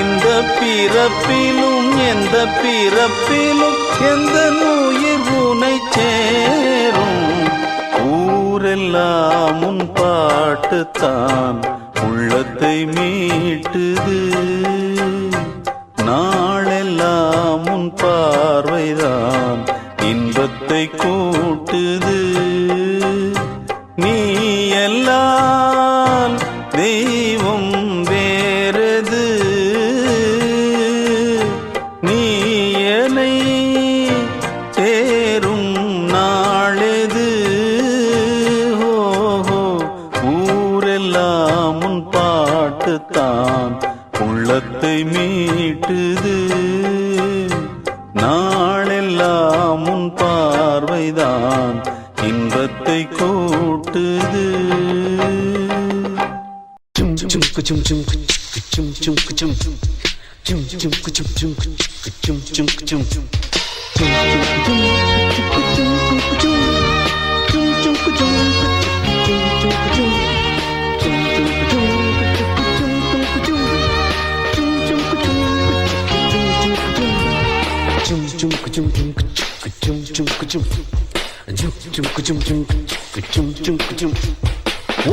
இந்த பிறப்பிலும் எந்த பிறப்பிலும் எந்த உயிர் உனை சேரும். ஊரெல்லாம் உன் பாட்டுத்தான் உள்ளத்தை மீட்டுது. நாளெல்லாம் உன் பார்வைதான் இன்பத்தை கூட்டுது. நீ எல்லாம் தெய்வம் வேறது. நீ என்னை தேரும் நாளெது. ஓஹோ ஊரெல்லாம் உன் பாட்டுத்தான் உள்ளத்தை மீட்டுது. நாளெல்லாம் உன் பார்வைதான் இன்பத்தை கூட்டுது.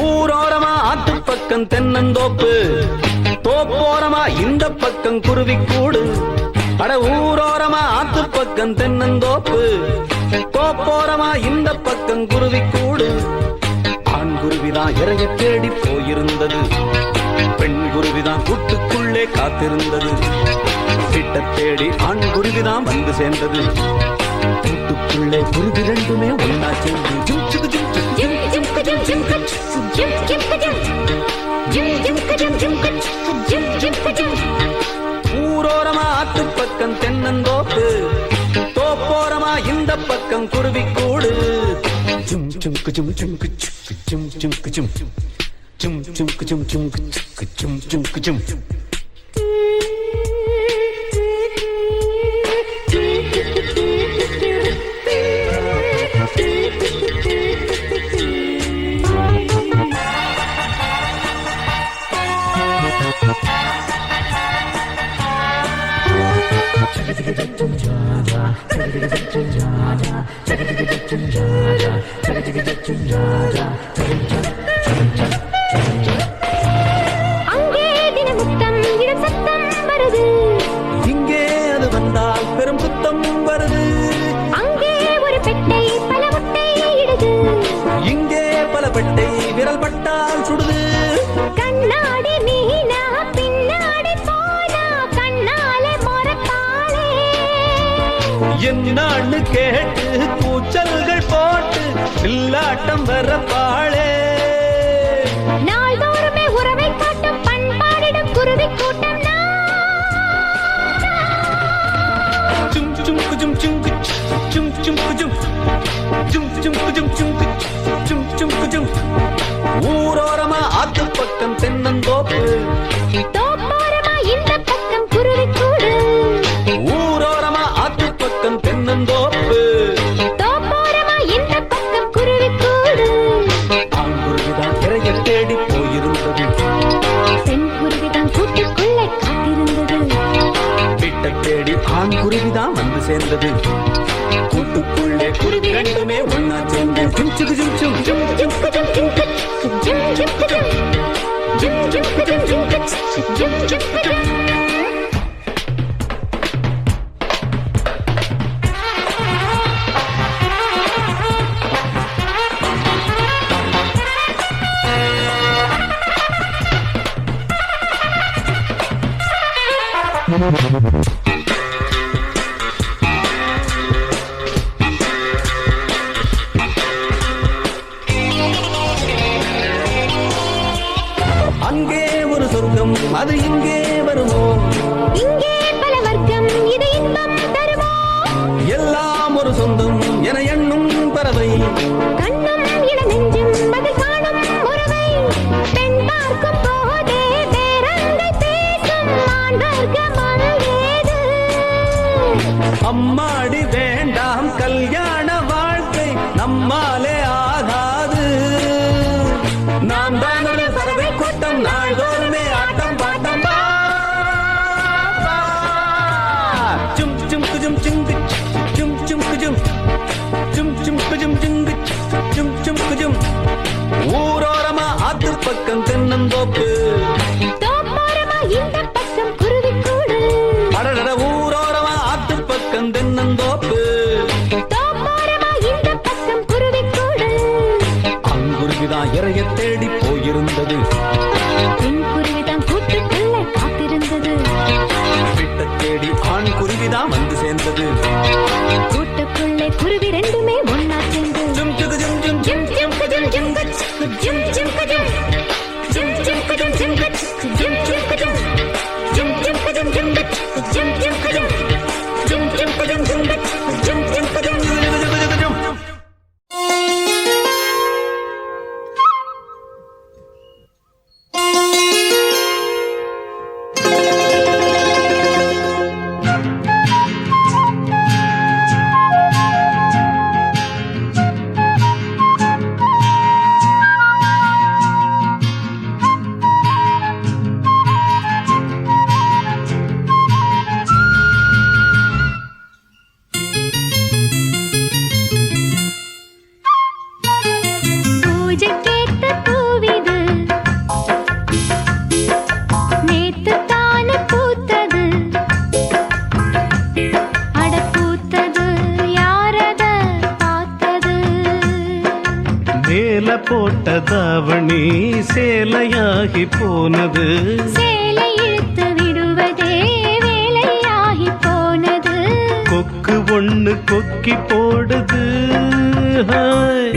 ஊரோரமா ஆத்து பக்கம் தென்னந்தோப்பு, தோப்போரமா இந்த பக்கம் குருவிக்கூடு. அட ஊரோரமா ஆத்து பக்கம் தென்னந்தோப்பு, தோப்போரமா இந்த பக்கம் குருவிக்கூடு. ஆண் குருவிதான் இறைய தேடி போயிருந்தது, பெண் குருவிதான் கூட்டுக்குள்ளே காத்திருந்தது. வீட்டை தேடி ஆண் குருவிதான் வந்து சேர்ந்தது கூட்டுக்குள்ளே குருவி ரெண்டுமே ஒன்னா சேர்ந்து ஜும் சுகு ஜும் சுகு. ஜிம் ஜிம் கஜம் ஜிம் கஜ் ஜிம் ஜிம் கஜம் ஜிம் ஜிம் கஜம் ஜிம் கஜ் ஜிம் ஜிம் கஜம். ஊரோரமா ஆத்து பக்கம் தென்னந்தோப்பு தோப்போரமா இந்த பக்கம் குருவி கூடு ஜும் ஜும் குஜும் ஜும் குஜ் ஜும் ஜும் குஜும் ஜும் ஜும் குஜும் ஜும் குஜ் ஜும் ஜும் குஜும். அங்கே தினமுத்தம் இடம் சத்தம் வருது. இங்கே அது வந்தால் பெரும் குத்தம் வருது. அங்கே ஒரு பெட்டை பல முட்டை இடுது. இங்கே பல பெட்டை விரல் பட்டால் சுடுது. கண்ணாடி மீனா பின்னாடி போனா கண்ணாலே மொரப்பாளே. என்னான்னு கேட்டு கூச்சல்கள் போட்டு வில்லாட்டம் வரப்பாளே. நாள்தோறுமே உறவை காட்டும் பண்பாடிடும் குருவி கூட்டம் ஜும் ஜும் குஜும் ஜும் குஜ் ஜும் ஜும் குஜும் ஜும் ஜும் குஜும் ஜும் குஜ் ஜும் ஜும் குஜும். ஊரோரமா ஆத்து பக்கம் தென்னந்தோப்பு தோப்போரமா இந்த பக்கம் குருவி கூடு. ஊரோரமா ஆத்து பக்கம் தென்னந்தோப்பு தோப்போரமா இந்த பக்கம் குருவி கூடு. ஆண் குருவிதான் இறைய தேடி போயிருந்தது. பெண் குருவிதான் கூட்டுக்குள்ளே காத்திருந்தது. வீட்டை தேடி ஆண் குருவிதான் வந்து சேர்ந்தது. கூட்டுக்குள்ளே குருவி ரெண்டுமே ஒன்னா சேர்ந்து ஜும் சுகு ஜும் ஜும் ஜிம் ஜிம் கஜம் ஜிம் கஜ் ஜிம் ஜிம் கஜம் ஜிம் ஜிம் கஜம் ஜிம் கஜ் ஜிம் ஜிம் கஜம். அங்கே ஒரு சொர்க்கம் அது இங்கே வருமோ. இங்கே பல வர்க்கம் இது இன்பம் தருமோ. எல்லாம் ஒரு சொந்தம் என எண்ணும் பறவை. கண்ணும் இள நெஞ்சும் அது காணும் உறவை. பெண் பார்க்கும் போதே பேரங்கை பேசும் ஆண் வர்க்கம் அங்கேது. அம்மாடி வேண்டாம் கல்யாண வாழ்க்கை நம்மாலே ஆகாது. நாம் தான் ஒரு பறவை கூட்டம் நாள்தோறுமே ஆட்டம் பாட்டம் பா. ஜும் ஜும் குஜும் ஜும் குஜ் ஜும் ஜும் குஜும் ஜும் ஜும் குஜும் ஜும் குஜ் ஜும் ஜும் குஜும். ஊரோரமா ஆத்து பக்கம் தென்னந்தோப்பு தோப்போரமா இந்த பக்கம் குருவி கூடு. அடடட ஊரோரமா ஆத்து பக்கம் தென்னந்தோப்பு தோப்போரமா இந்த பக்கம் குருவி கூடு. அங்குருவிதான் இறைய தேடி போயிருந்தது. பெண் குருவிதான் கூட்டுக்குள்ளே காத்திருந்தது. வீட்டை தேடி ஆண் குருவிதான் வந்து சேர்ந்தது. கூட்டுக்குள்ளே குருவி ரெண்டுமே ஒன்னா சேர்ந்து ஜும் சுகு ஜும் ஜும் ஜிம் ஜிம் கஜம் ஜிம் கஜ் ஜிம் ஜிம் கஜம் ஜிம் ஜிம் கஜம் ஜிம் கஜ் ஜிம் ஜிம் கஜம் ஜிம் ஜிம் கஜம் ஜிம் கஜ் ஜிம் ஜிம் கஜம் ஜிம் ஜிம் கஜம் ஜிம் கஜ் ஜிம் ஜிம் கஜம். பூஜைக்கேத்த பூவிது நேத்து தானே பூத்தது. அட பூத்தது யாரத பார்த்தது. மேல போட்ட தாவணி சேலையாகி போனது. சேலை இழுத்து விடுவதே வேலையாகி ஒண்ணு கொக்கி போடுது. ஹாய்.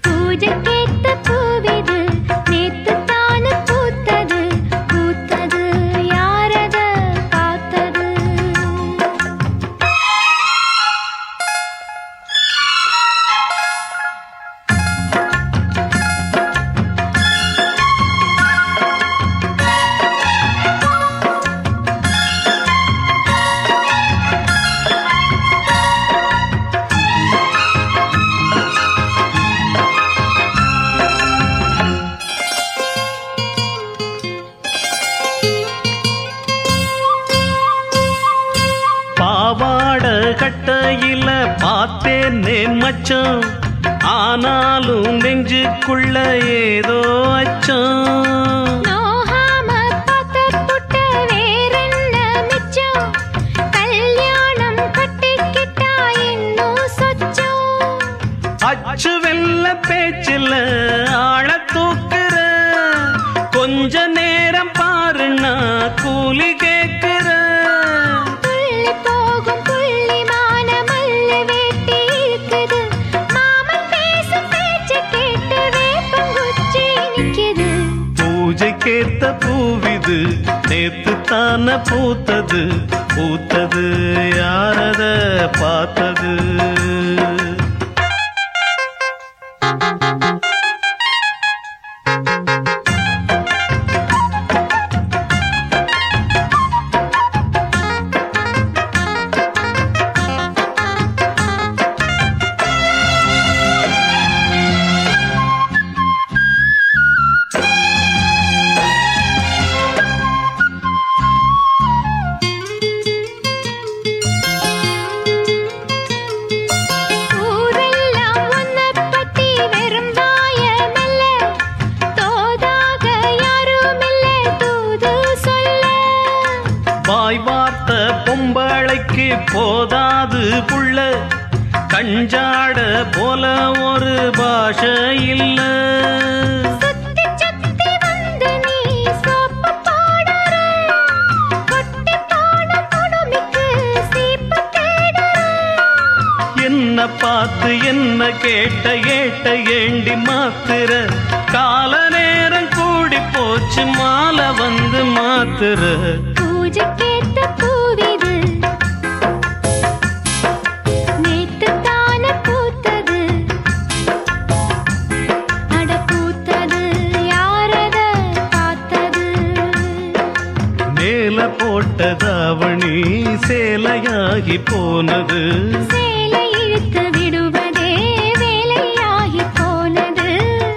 பூஜைக்கேத்த பூவிது நேத்து தானு பூத்தது பூத்தது யாரத பார்த்தது. பாவாட கட்டையில பார்த்தேனே மச்சம், ஆனாலும் நெஞ்சுக்குள்ள ஏதோ அச்சம். நோகாம பார்த்த புட்ட வேறென்ன மிச்சம், கல்யாணம் கட்டிக்கிட்டா இன்னும் சொச்சம். அச்சு வெல்ல பேச்சில் ஆழ தூக்குற, கொஞ்ச நேரம் பாருன்னா கூலி கேட்கிற. துள்ளி போகும் புள்ளிமான மல்லு வேட்டி இருக்குது, மாமன் பேசும் பேச்சு கேட்டு வேப்பங்குச்சி நிக்குது. பூஜைக்கேத்த பூவிது நேத்து தான பூத்தது பூத்தது யாரத பார்த்தது. ஊரெல்லாம் உன்னைப் பத்தி வெறும் வாயமல்ல, தோதாக யாருமில்ல தூது சொல்ல. வாய் வார்த்த பொம்பளைக்கு போதாது புள்ள, கஞ்சாட போல ஒரு பாஷை இல்ல. சுத்தி சுத்தி வந்து நீ சோப்பு போடுற, கொட்டி போன குடுமிக்கு சீப்பு தேடுற. என்ன பார்த்து என்ன கேட்ட ஏட்ட ஏண்டி மாத்துற, கால நேரம் கூடி போச்சு மாலை வந்து மாத்துற. பூஜைக்கேத்த பூவிது நேத்து தான பூத்தது, அட பூத்தது யாரத பார்த்தது. மேல போட்ட தாவணி சேலையாகி போனது, சேலை இழுத்து விடுவதே வேலையாகி போனது.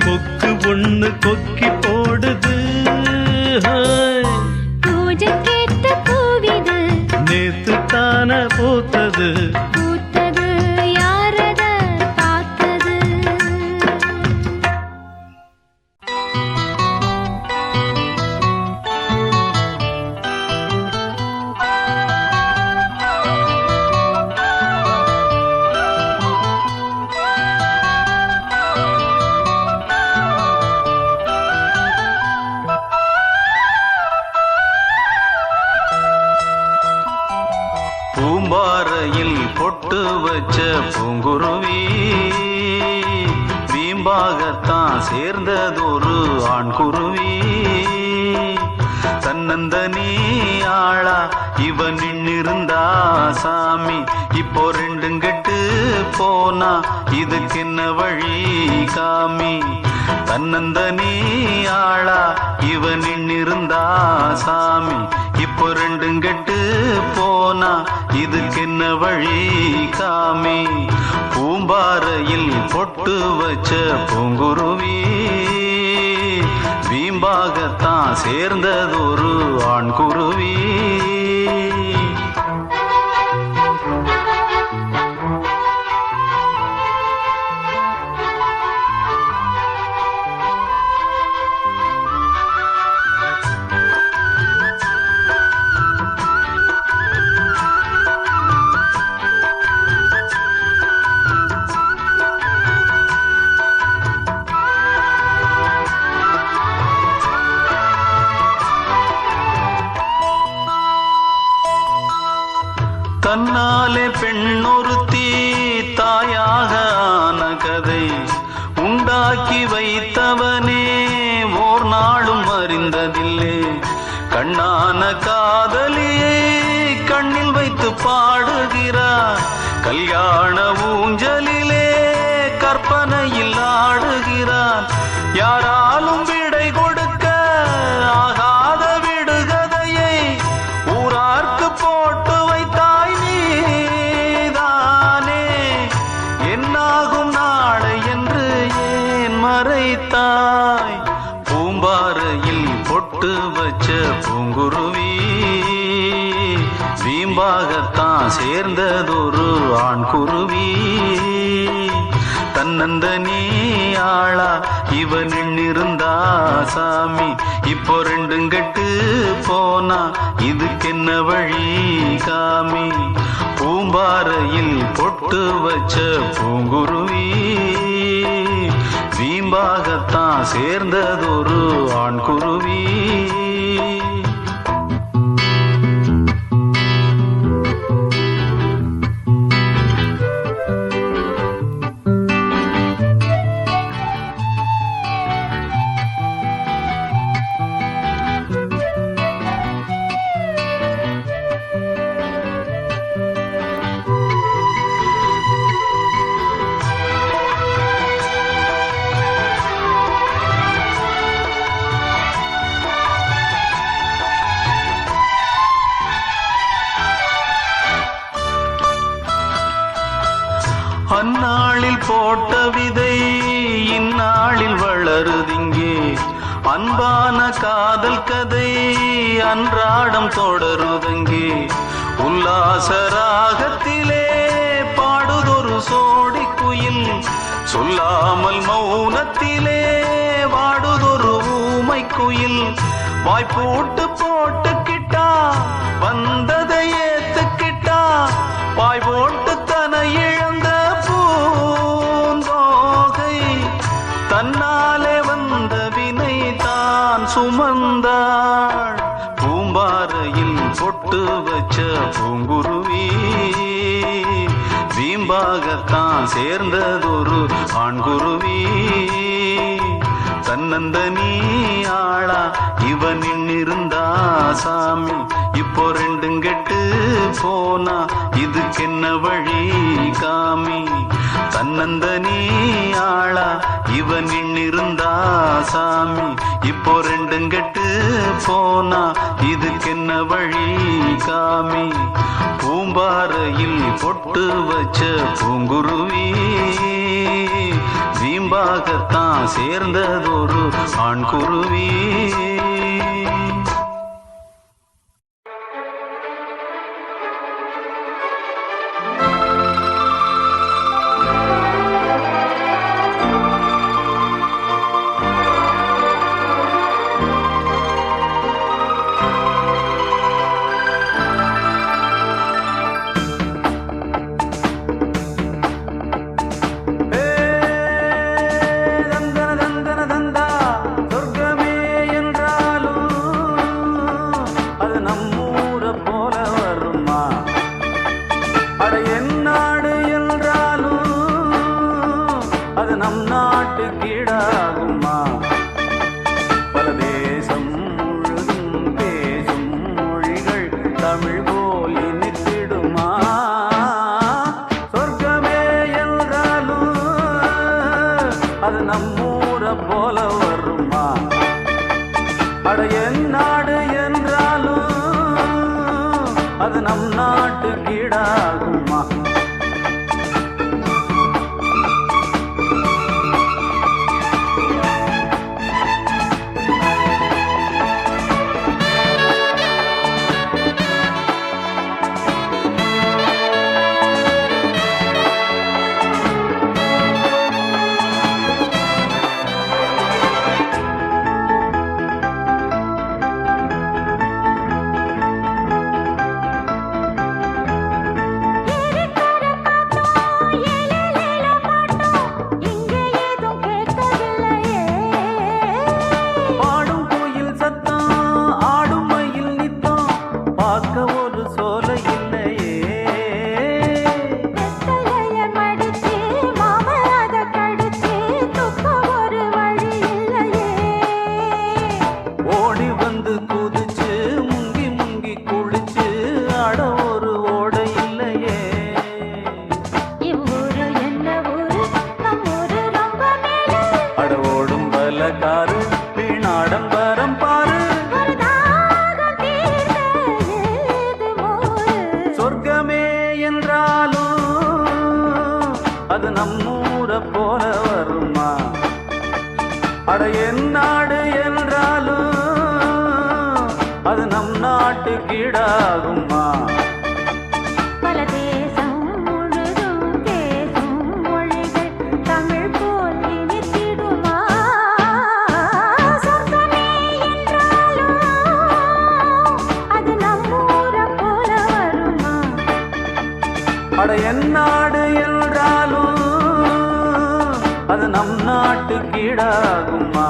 கொக்கு ஒண்ணு கொக்கி போடுது. ஹாய். பூஜைக்கேத்த பூவிது நேத்து தான பூத்தது பூத்தது யாரத பார்த்தது. பூம்பாறையில் பொட்டு வச்ச பூங்குருவி, வீம்பாகத்தான் சேர்ந்ததொரு ஆண்குருவி. தன்னந்தனி ஆளா இவன் நின்னிருந்தா சாமி, இப்போ ரெண்டும் கெட்டு போனா இதுக்கு என்ன வழி காமி. தன்னந்தனி ஆளா இவன் நின்னிருந்தா சாமி, இப்போ ரெண்டும் கெட்டு போனா இதுக்கு என்ன வழி காமி. பூம்பாறையில் பொட்டு வச்ச பூங்குருவி, வீம்பாகத்தான் சேர்ந்ததொரு ஆண்குருவி. தன்னாலே பெண்ணொருத்தி தாயாக ஆன கதை உண்டாக்கி வைத்தவனே ஓர் நாளும் அறிந்ததில்லை. கண்ணான காதலியை கண்ணில் வைத்து பாடுகிறார், கல்யாண ஊஞ்சலிலே கற்பனையில் ஆடுகிறார். யாராலும் விடை கொடுக்க ஆகாத விடுகதையை ஊரார்க்கு போட்டு வைத்தாய் நீதானே. என்னாகும் நாளை என்று ஏன் மறைத்தாய்? பூம்பாறையில் பொட்டு வச்ச பூங்குருவி வீம்பாகத்தான் சேர்ந்ததொரு ஆண் குருவி. தன்னந்தனி ஆளா இவன் இருந்தா சாமி, இப்போ ரெண்டும் கெட்டு போனா இதுக்கென்ன வழி காமி. பூம்பாறையில் பொட்டு வச்ச பூங்குருவி வீம்பாகத்தான் சேர்ந்ததொரு ஆண் குருவி. அந்நாளில் போட்ட விதை இந்நாளில் வளருதிங்கே. அன்பான காதல் கதை அன்றாடம் தொடருதங்கே. உல்லாச ராகத்திலே பாடுதொரு சோடி குயில், சொல்லாமல் மௌனத்திலே வாடுதொரு ஊமை குயில். வாய்ப்போட்டு போட்டுக்கிட்டா வந்ததை ஏத்துக்கிட்டா, வாய் போட்டு தன இழந்த பூந்தோகை தன்னாலே வந்த வினை தான் சுமந்தாள். பூம்பாறையில் பொட்டு வச்ச பூங்குருவி வீம்பாகத்தான் சேர்ந்ததொரு ஆண்குருவி. தன்னந்தனி ஆளா இவன் இருந்தா சாமி, இப்போ ரெண்டும் கெட்டு போனா இதுக்கென்ன வழி காமி. தன்னந்தனி ஆளா இவன் இருந்தா சாமி, இப்போ ரெண்டும் கெட்டு போனா இதுக்கென்ன வழி காமி. பூம்பாறையில் பொட்டு வச்ச பூங்குருவி வீம்பாகத்தான் சேர்ந்ததொரு ஆண் குருவி. ஏறிக்கா அது நம்மூர போல வருமா? அட என் நாடு என்றாலும் அது நம் நாட்டு கீடாகுமா? பல தேசம் முழுதும் பேசும் மொழிகள் தமிழ் போல் இனித்திடுமா? சொர்க்கமே என்றாலும் அது நம்மூர போல வருமா? அட என் நாடு என்றாலும் அது நம் நாட்டு கீடாகுமா?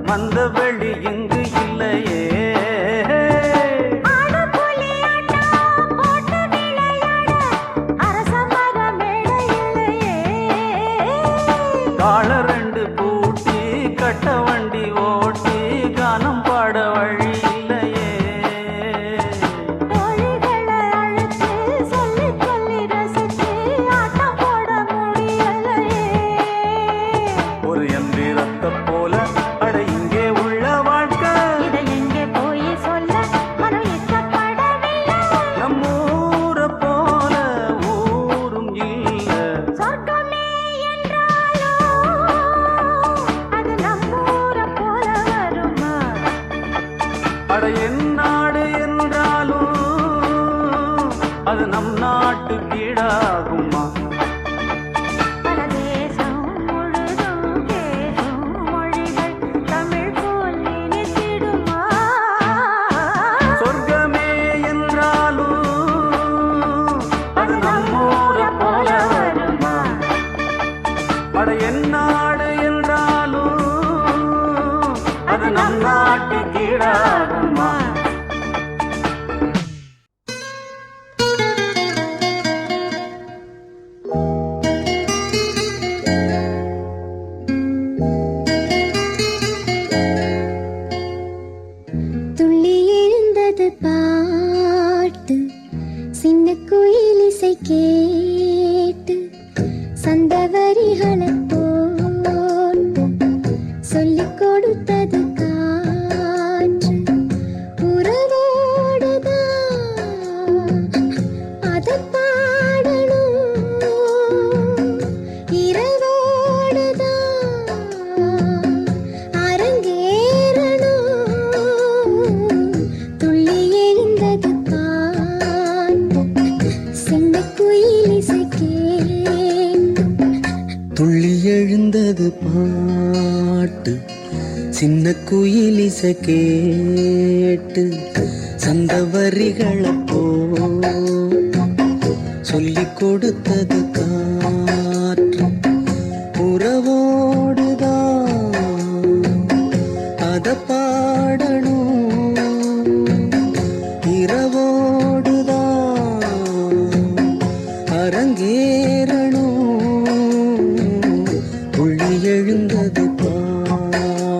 மந்த வெளி இங்கு இல்லையே. கால ரெண்டு பூட்டி கட்ட வண்டி ஓட்டி கானம் பாட வழி இல்லையே. ஒரு எந்திரத்தை போல அட என் நாடு என்றாலும் அது நம் நாட்டு கீடாகுமா? பல தேசம் முழுதும் பேசும் மொழிகள் தமிழ் போல் இனித்திடுமா? சொர்க்கமே என்றாலும் அது நம்மூர போல வருமா? அட என் நாடு என்றாலும் அது நம் நாட்டு கீடாகுமா? துள்ளி எழுந்தது பாட்டு சின்ன குயில் இசை கேட்டு சந்தவரிகளை போட்டு சொல்லிக் கொடுத்தது காற்று உறவோடுதான் அதை பாடணும் இரவோடுதான் அரங்கேறணும் துள்ளி எழுந்தது பாட்டு சின்ன குயில் இசை கேட்டு துள்ளி எழுந்தது பாட்டு சின்ன குயில் இசை கேட்டு சந்தவரிகளை போட்டு சொல்லிக் கொடுத்தது காற்று உறவோடுதான் அத பாடணும் இரவோடுதான் அரங்கேறணும் துள்ளி எழுந்தது பாட்டு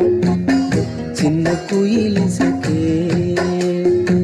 சின்ன குயில் இசை கேட்டு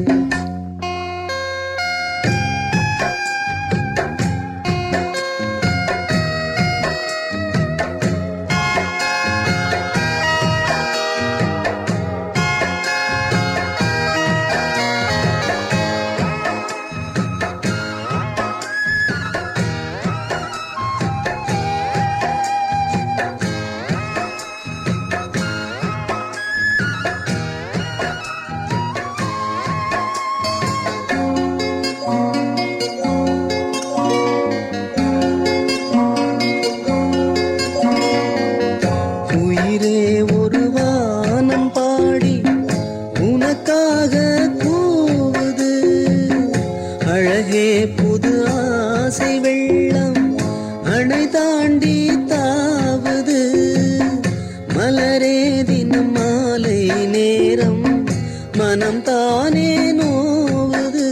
மனம் தானே நோவது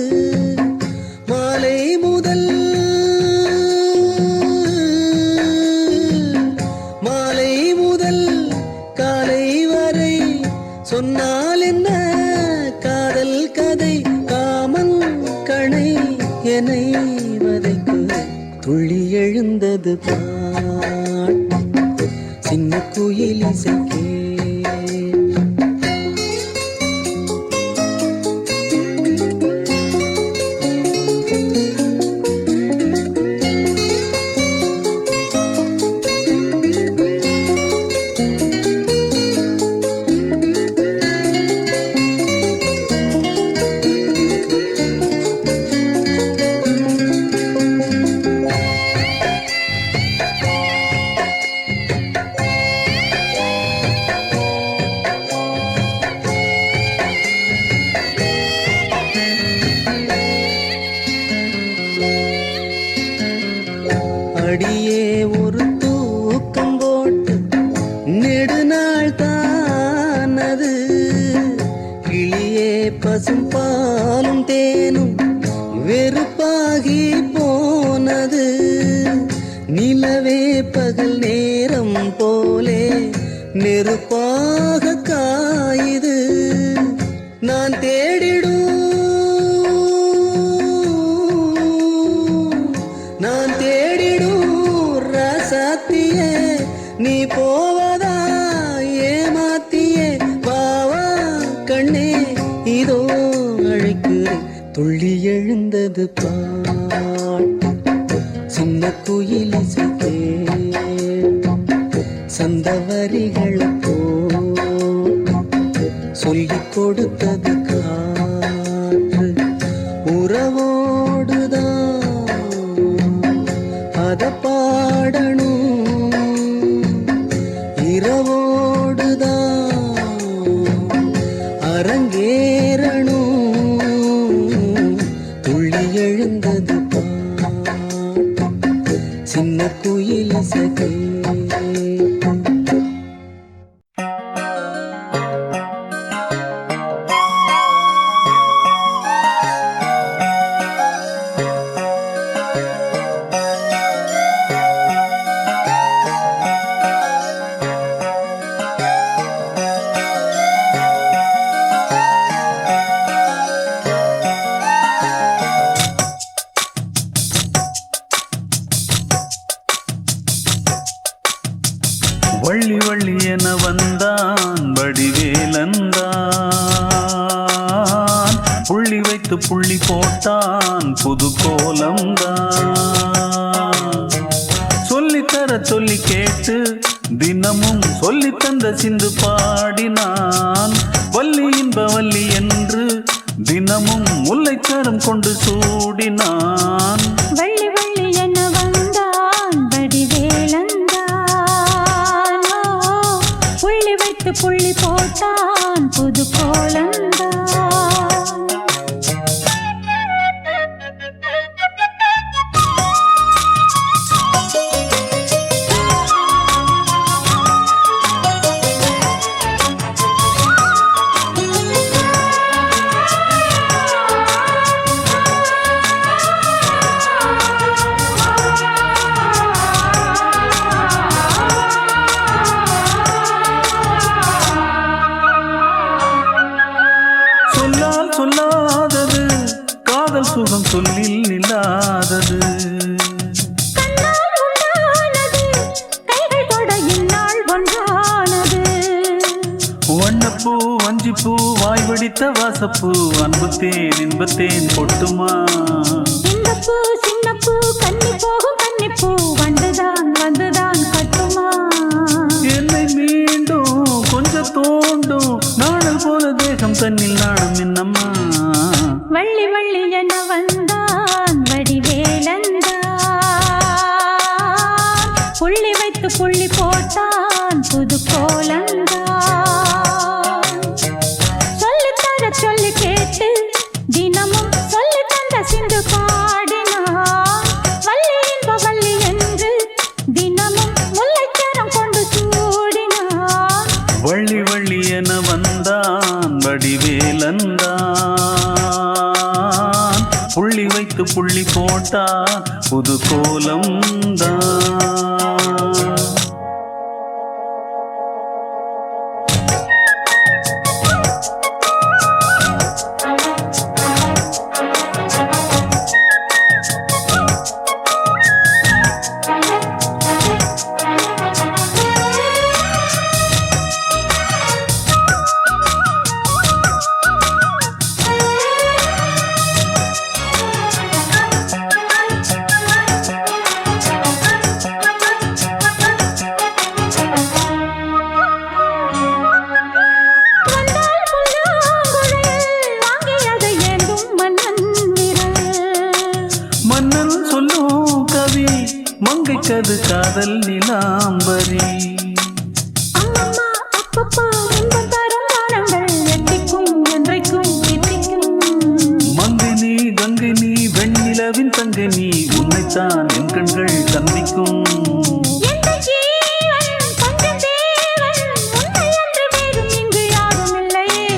எழுந்தது பாட்டு சின்ன குயில் இசைக்கே. அடியே ஒரு தூக்கம் போட்டு நெடுநாள் தானது கிளியே பசும் பாலும் தேனும் வெறுப்பாகி போனது நிலவே பகல் நேரம் போலே நெருப்பாக காயுது நான் தேடிடும் ராசாத்தியே நீ போவதா ஏமாத்தியே பாவா கண்ணே இதோ அழைக்கிறேன். துள்ளி எழுந்தது பாட்டு சின்ன குயில் இசைக்கே. சந்தவரிகளுக்கோ சொல்லிக் கொடுத்தது காற்று உறவோடுதான் அத பாடணும் இரவோடுதான் அரங்கேறணும். துள்ளி எழுந்தது பாட்டு சின்ன குயில் இசைக்கே. வள்ளி வள்ளி என வந்தான் வடிவேலந்தான் புள்ளி வைத்து புள்ளி போட்டான் புது கோலம்தான் சொல்லித்தர சொல்லி கேட்டு தினமும் சொல்லி தந்த சிந்து பாடினான் வள்ளி இன்ப வள்ளி என்று தினமும் முல்லைச்சரம் கொண்டு சூடினான். வள்ளி வள்ளி என வந்தான் வடிவேலந்தான் புள்ளி வைத்து புள்ளி போட்டான் புது கோலந்தான். சொல்லாதது காதல் சுகம் சொல்லில் நில்லாதது வண்ணப்பூ வஞ்சிப்பூ வாய் வடித்த வாசப்பூ அன்புத்தேன் இன்பத்தேன் பொட்டுமா. சின்னப்பூ சின்னப்பூ கன்னி போகும் கன்னிப்பூ வந்துதான் வந்துதான் கட்டுமா. என்னை மீண்டும் கொஞ்சம் தோண்டும் நாடல் போல தேகம் தன்னில் நாணம் என்னம்மா. வள்ளி வள்ளி என வந்தான் வடிவேலந்தான் புள்ளி வைத்து புள்ளி போட்டான் புது கோலந்தான் சொல்லித்தர சொல்லி கேட்டு தினமும் சொல்லி தந்த சிந்து பாடினான் வள்ளி இன்ப வள்ளி என்று தினமும் முல்லைச்சரம் கொண்டு சூடினான். வள்ளி வள்ளி என வந்தான் வடிவேலந்தான் புள்ளி வைத்து புள்ளி போட்டா புது கோலம்தான். கொதிக்கது காதல் நிலாம்பரி. அம்மம்மா அப்பப்பா இன்பம் தரும் வானங்கள் எட்டிக்கும் என்றைக்கும் எட்டிக்கும். மங்கினி கங்கினி வெண்ணிலவின் தங்கினி உன்னைத்தான் என் கண்கள் சந்திக்கும். எந்த ஜீவன் கொஞ்சம் தேவன் உன்னை அன்று வேறும் இங்கு யாரும் இல்லையே.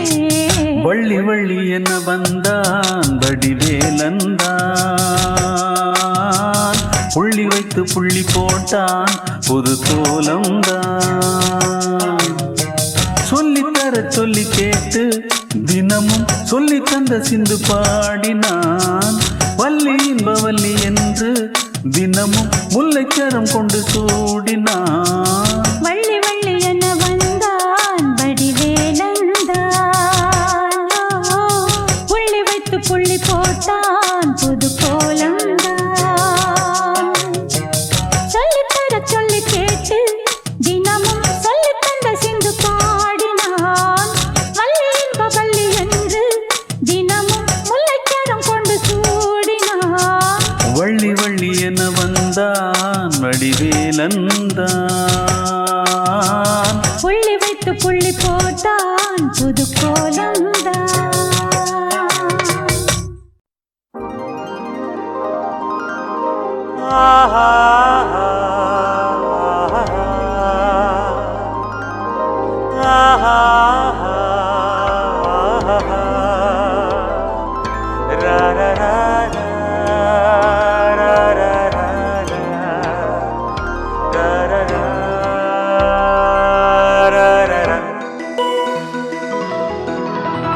வள்ளி வள்ளி என வந்தான் வடிவேலந்தான். புள்ளி வைத்து புள்ளி போட்டான் புது கோலம்தான். சொல்லித்தர சொல்லி கேட்டு தினமும் சொல்லி தந்த சிந்து பாடினான். வள்ளி இன்பவல்லி என்று தினமும் முல்லைச்சரம் கொண்டு சூடினான். வள்ளி வள்ளி என வந்தான் வடிவேலந்தான். புள்ளி வைத்து புள்ளி போட்டான் புது கோலம்தான். சொல்லித்தர சொல்லி கேட்டு தினமும் சொல்லி தந்த சிந்து பாடினான். வள்ளி இன்ப வள்ளி என்று தினமும் முல்லைச்சரம் கொண்டு சூடினான். வள்ளி வள்ளி என வந்தான் வடிவேலந்தான். புள்ளி வைத்து புள்ளி போட்டான் புது கோலம்தான்.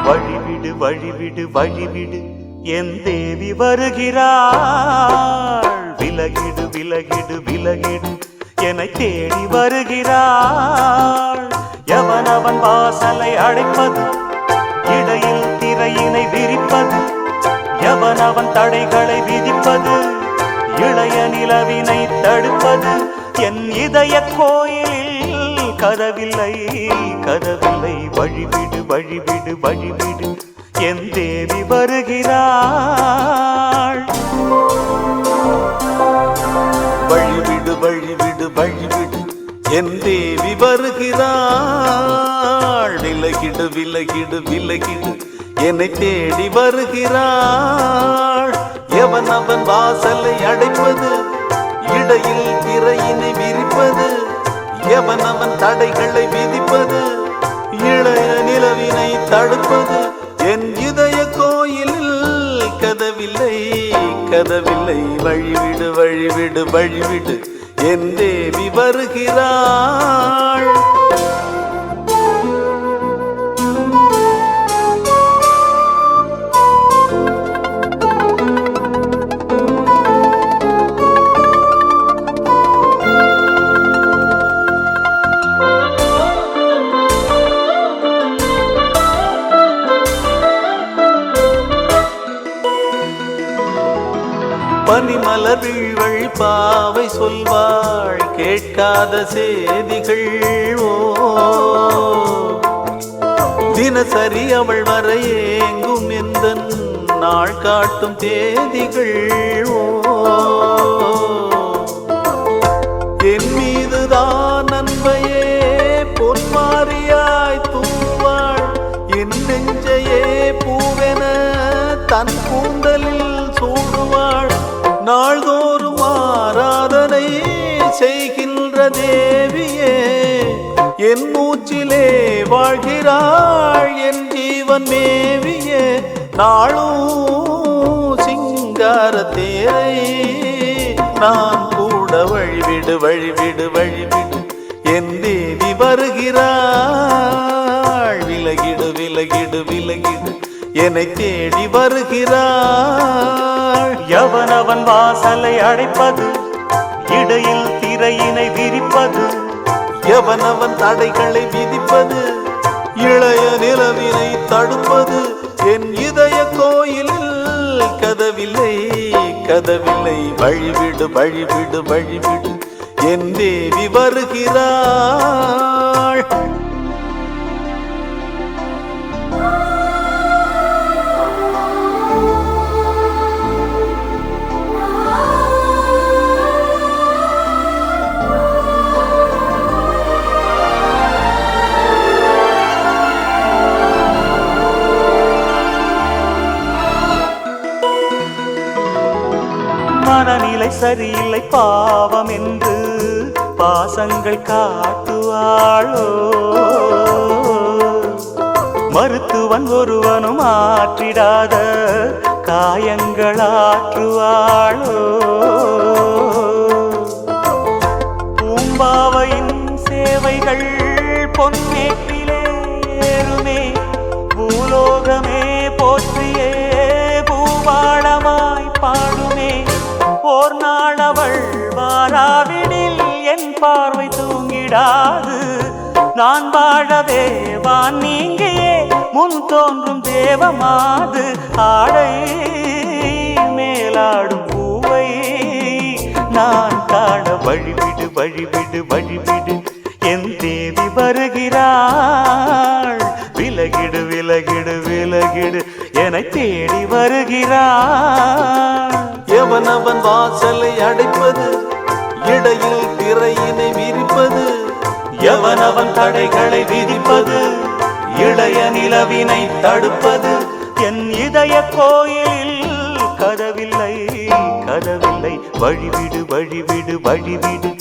வழிவிடு வழிவிடு வழிவிடு என் தேவி வருகிறாள். விலகிடு விலகிடு விலகிடு என்னை தேடி வருகிறாள். எவனவன் வாசலை அடைப்பது, இடையில் திரையினை விரிப்பது, எவனவன் தடைகளை விதிப்பது, இளைய நிலவினை தடுப்பது. என் இதய கோயிலில் கதவில்லை கதவில்லை. வழிவிடு வழிவிடு வழிவிடு என் தேவி வருகிறாள். வழிவிடு வழிவிடு வழிவிடு என் தேவி வருகிறாள். விலகிடு விலகிடு விலகிடு என்னை தேடி வருகிறாள். எவன் அவன் வாசலை அடைப்பது, இடையில் திரையினை விரிப்பது, எவன் அவன் தடைகளை விதிப்பது, இளைய நிலவினை தடுப்பது. என் இதய கோயிலில் கதவில்லை கதவில்லை. வழிவிடு வழிவிடு வழிவிடு என் தேவி வருகிறாள். பனிமலர் வீழ்வள் பாவை சொல்வாள் கேட்காத செய்திகள். ஓ தினசரி அவள் வர ஏங்கும் எந்த நாள் காட்டும் தேதிகள். ஓ என் மீதுதான் அன்பையே பொன்மாரியாய் தூவாள். என் நெஞ்சையே பூவென தன் கூந்தலில் சூடுவாள். நாள்தோறும் ஆராதனை செய்கின்ற தேவியே என் மூச்சிலே வாழ்கிறாள். என் ஜீவன் மேவியே நாளும் சிங்கார தேரை நான் கூட. வழிவிடு வழிவிடு வழிவிடு என் தேவி வருகிறாள். விலகிடு விலகிடு விலகிடு என்னை தேடி வருகிறாள். எவனவன் வாசலை அடைப்பது, இடையில் திரையினை விரிப்பது, எவனவன் தடைகளை விதிப்பது, இளைய நிலவினை தடுப்பது. என் இதய கோயிலில் கதவில்லை கதவில்லை. வழிவிடு வழிவிடு வழிவிடு என் தேவி வருகிறாள். மனநிலை சரியில்லை பாவம் என்று பாசங்கள் காட்டுவாளோ மருத்துவன் ஒருவனும் ஆற்றிடாத காயங்களாற்றுவாளோ பூம்பாவையின் சேவைகள் பொன்னேற்றிலே ஏறுமே பூலோகமே போற்றியே பூவாளமாய் பாடுமே ஓர் நாள் அவள் வாராவிடில் என் பார்வை தூங்கிடாது நான் வாழவே வான் நீங்கியே முன் தோன்றும் தேவமாது ஆடை மேலாடும் பூவை நான் காண வழிவிடு வழிவிடு வழிவிடு என் தேவி வருகிறாள் விலகிடு விலகிடு விலகிடு என தேடி வருகிறாள் எவனவன் வாசலை அடைப்பது இடையில் திரையினை விரிப்பது எவனவன் தடைகளை விதிப்பது இளைய நிலவினை தடுப்பது என் இதய கோயிலில் கதவில்லை கதவில்லை வழிவிடு வழிவிடு வழிவிடு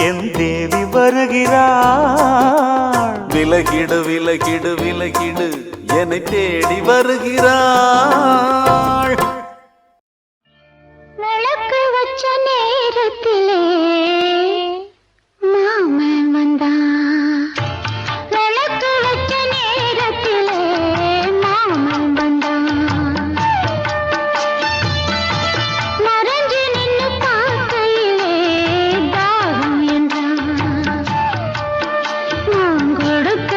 என் தேவி வருகிறாள் விலகிடு விலகிடு விலகிடு என்னை தேடி வருகிறாள் விளக்கு வச்ச நேரத்திலே மாமன் வந்தான் விளக்கு வச்ச நேரத்திலே மாமன் வந்தான் மறைஞ்சு நின்னு பார்க்கையிலே தாகம் என்றான் நான் கொடுக்க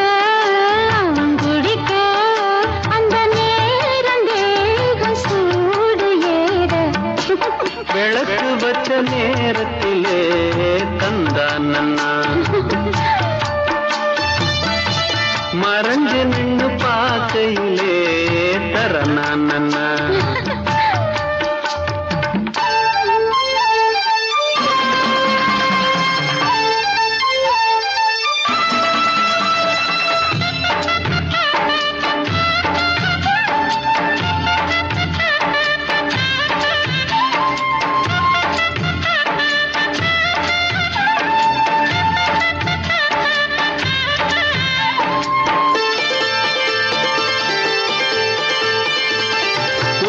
அவன் குடிக்க அந்த நேரம் தேகம் சூடு ஏற விளக்கு வச்ச நேரத்திலே தந்தான் நன்னா மறைஞ்சு நின்னு பார்க்கையிலே தரனான் நன்னா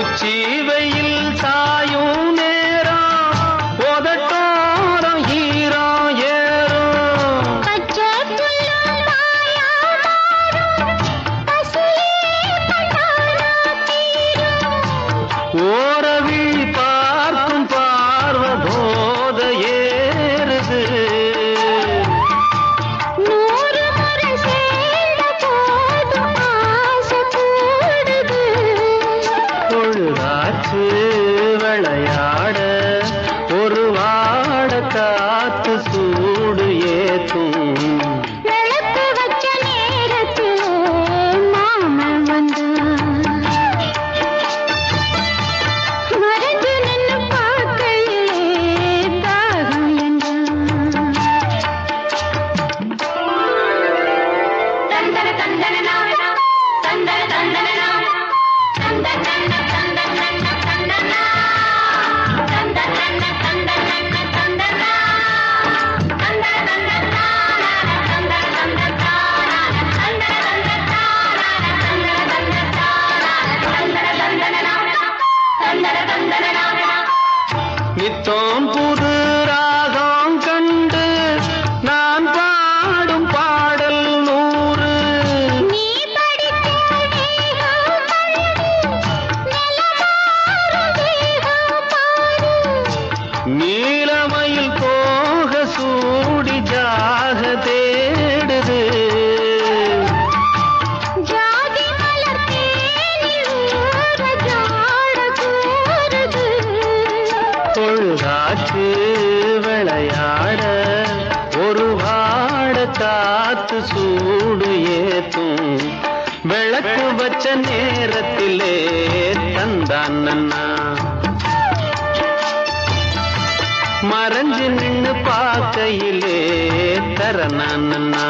உச்சிவையில் சாயும் நேரம் போதட்டோரம் ஈரோ ஏறும் பச்சை புல்லும் மாயா மாறும் பசியே பண்ணானா தீரும் ஓரவி பார்க்கும் பார்வ போத ஏறுது நூறு முறை சேர்ந்த போதும் ஆசை கூடுது பொழுதாச்சு விளையாட ஒரு வாட காத்து சூடு ஏத்தும் விளக்கு வச்ச நேரத்திலே மாமன் வந்தான் மறைஞ்சு நின்னு பார்க்கையிலே தாகம் என்றான் தந்தன தந்தன நானா தந்தன தந்தன நானா தந்தன தந்தன தந்தன தந்தன தந்தன தந்தன தந்தன தந்தன நித்தம் புது ராகம் கண்டு நான் பாடும் பாடல் 100 நீ படிக்க வேகம் பள்ளி நிலமாறும் வேகம் பாரு நீலமயில் போக சூடி ஜாக தேடுது ஜாதி மலர் தேனில் ஊற ஜாட கூறுது பொழுதாச்சு விளையாட ஒரு வாட காத்து சூடு ஏத்தும் விளக்கு வச்ச நேரத்திலே தந்தான் நன்னா மறைஞ்சு நின்னு பார்க்கையிலே தரனான் நன்னா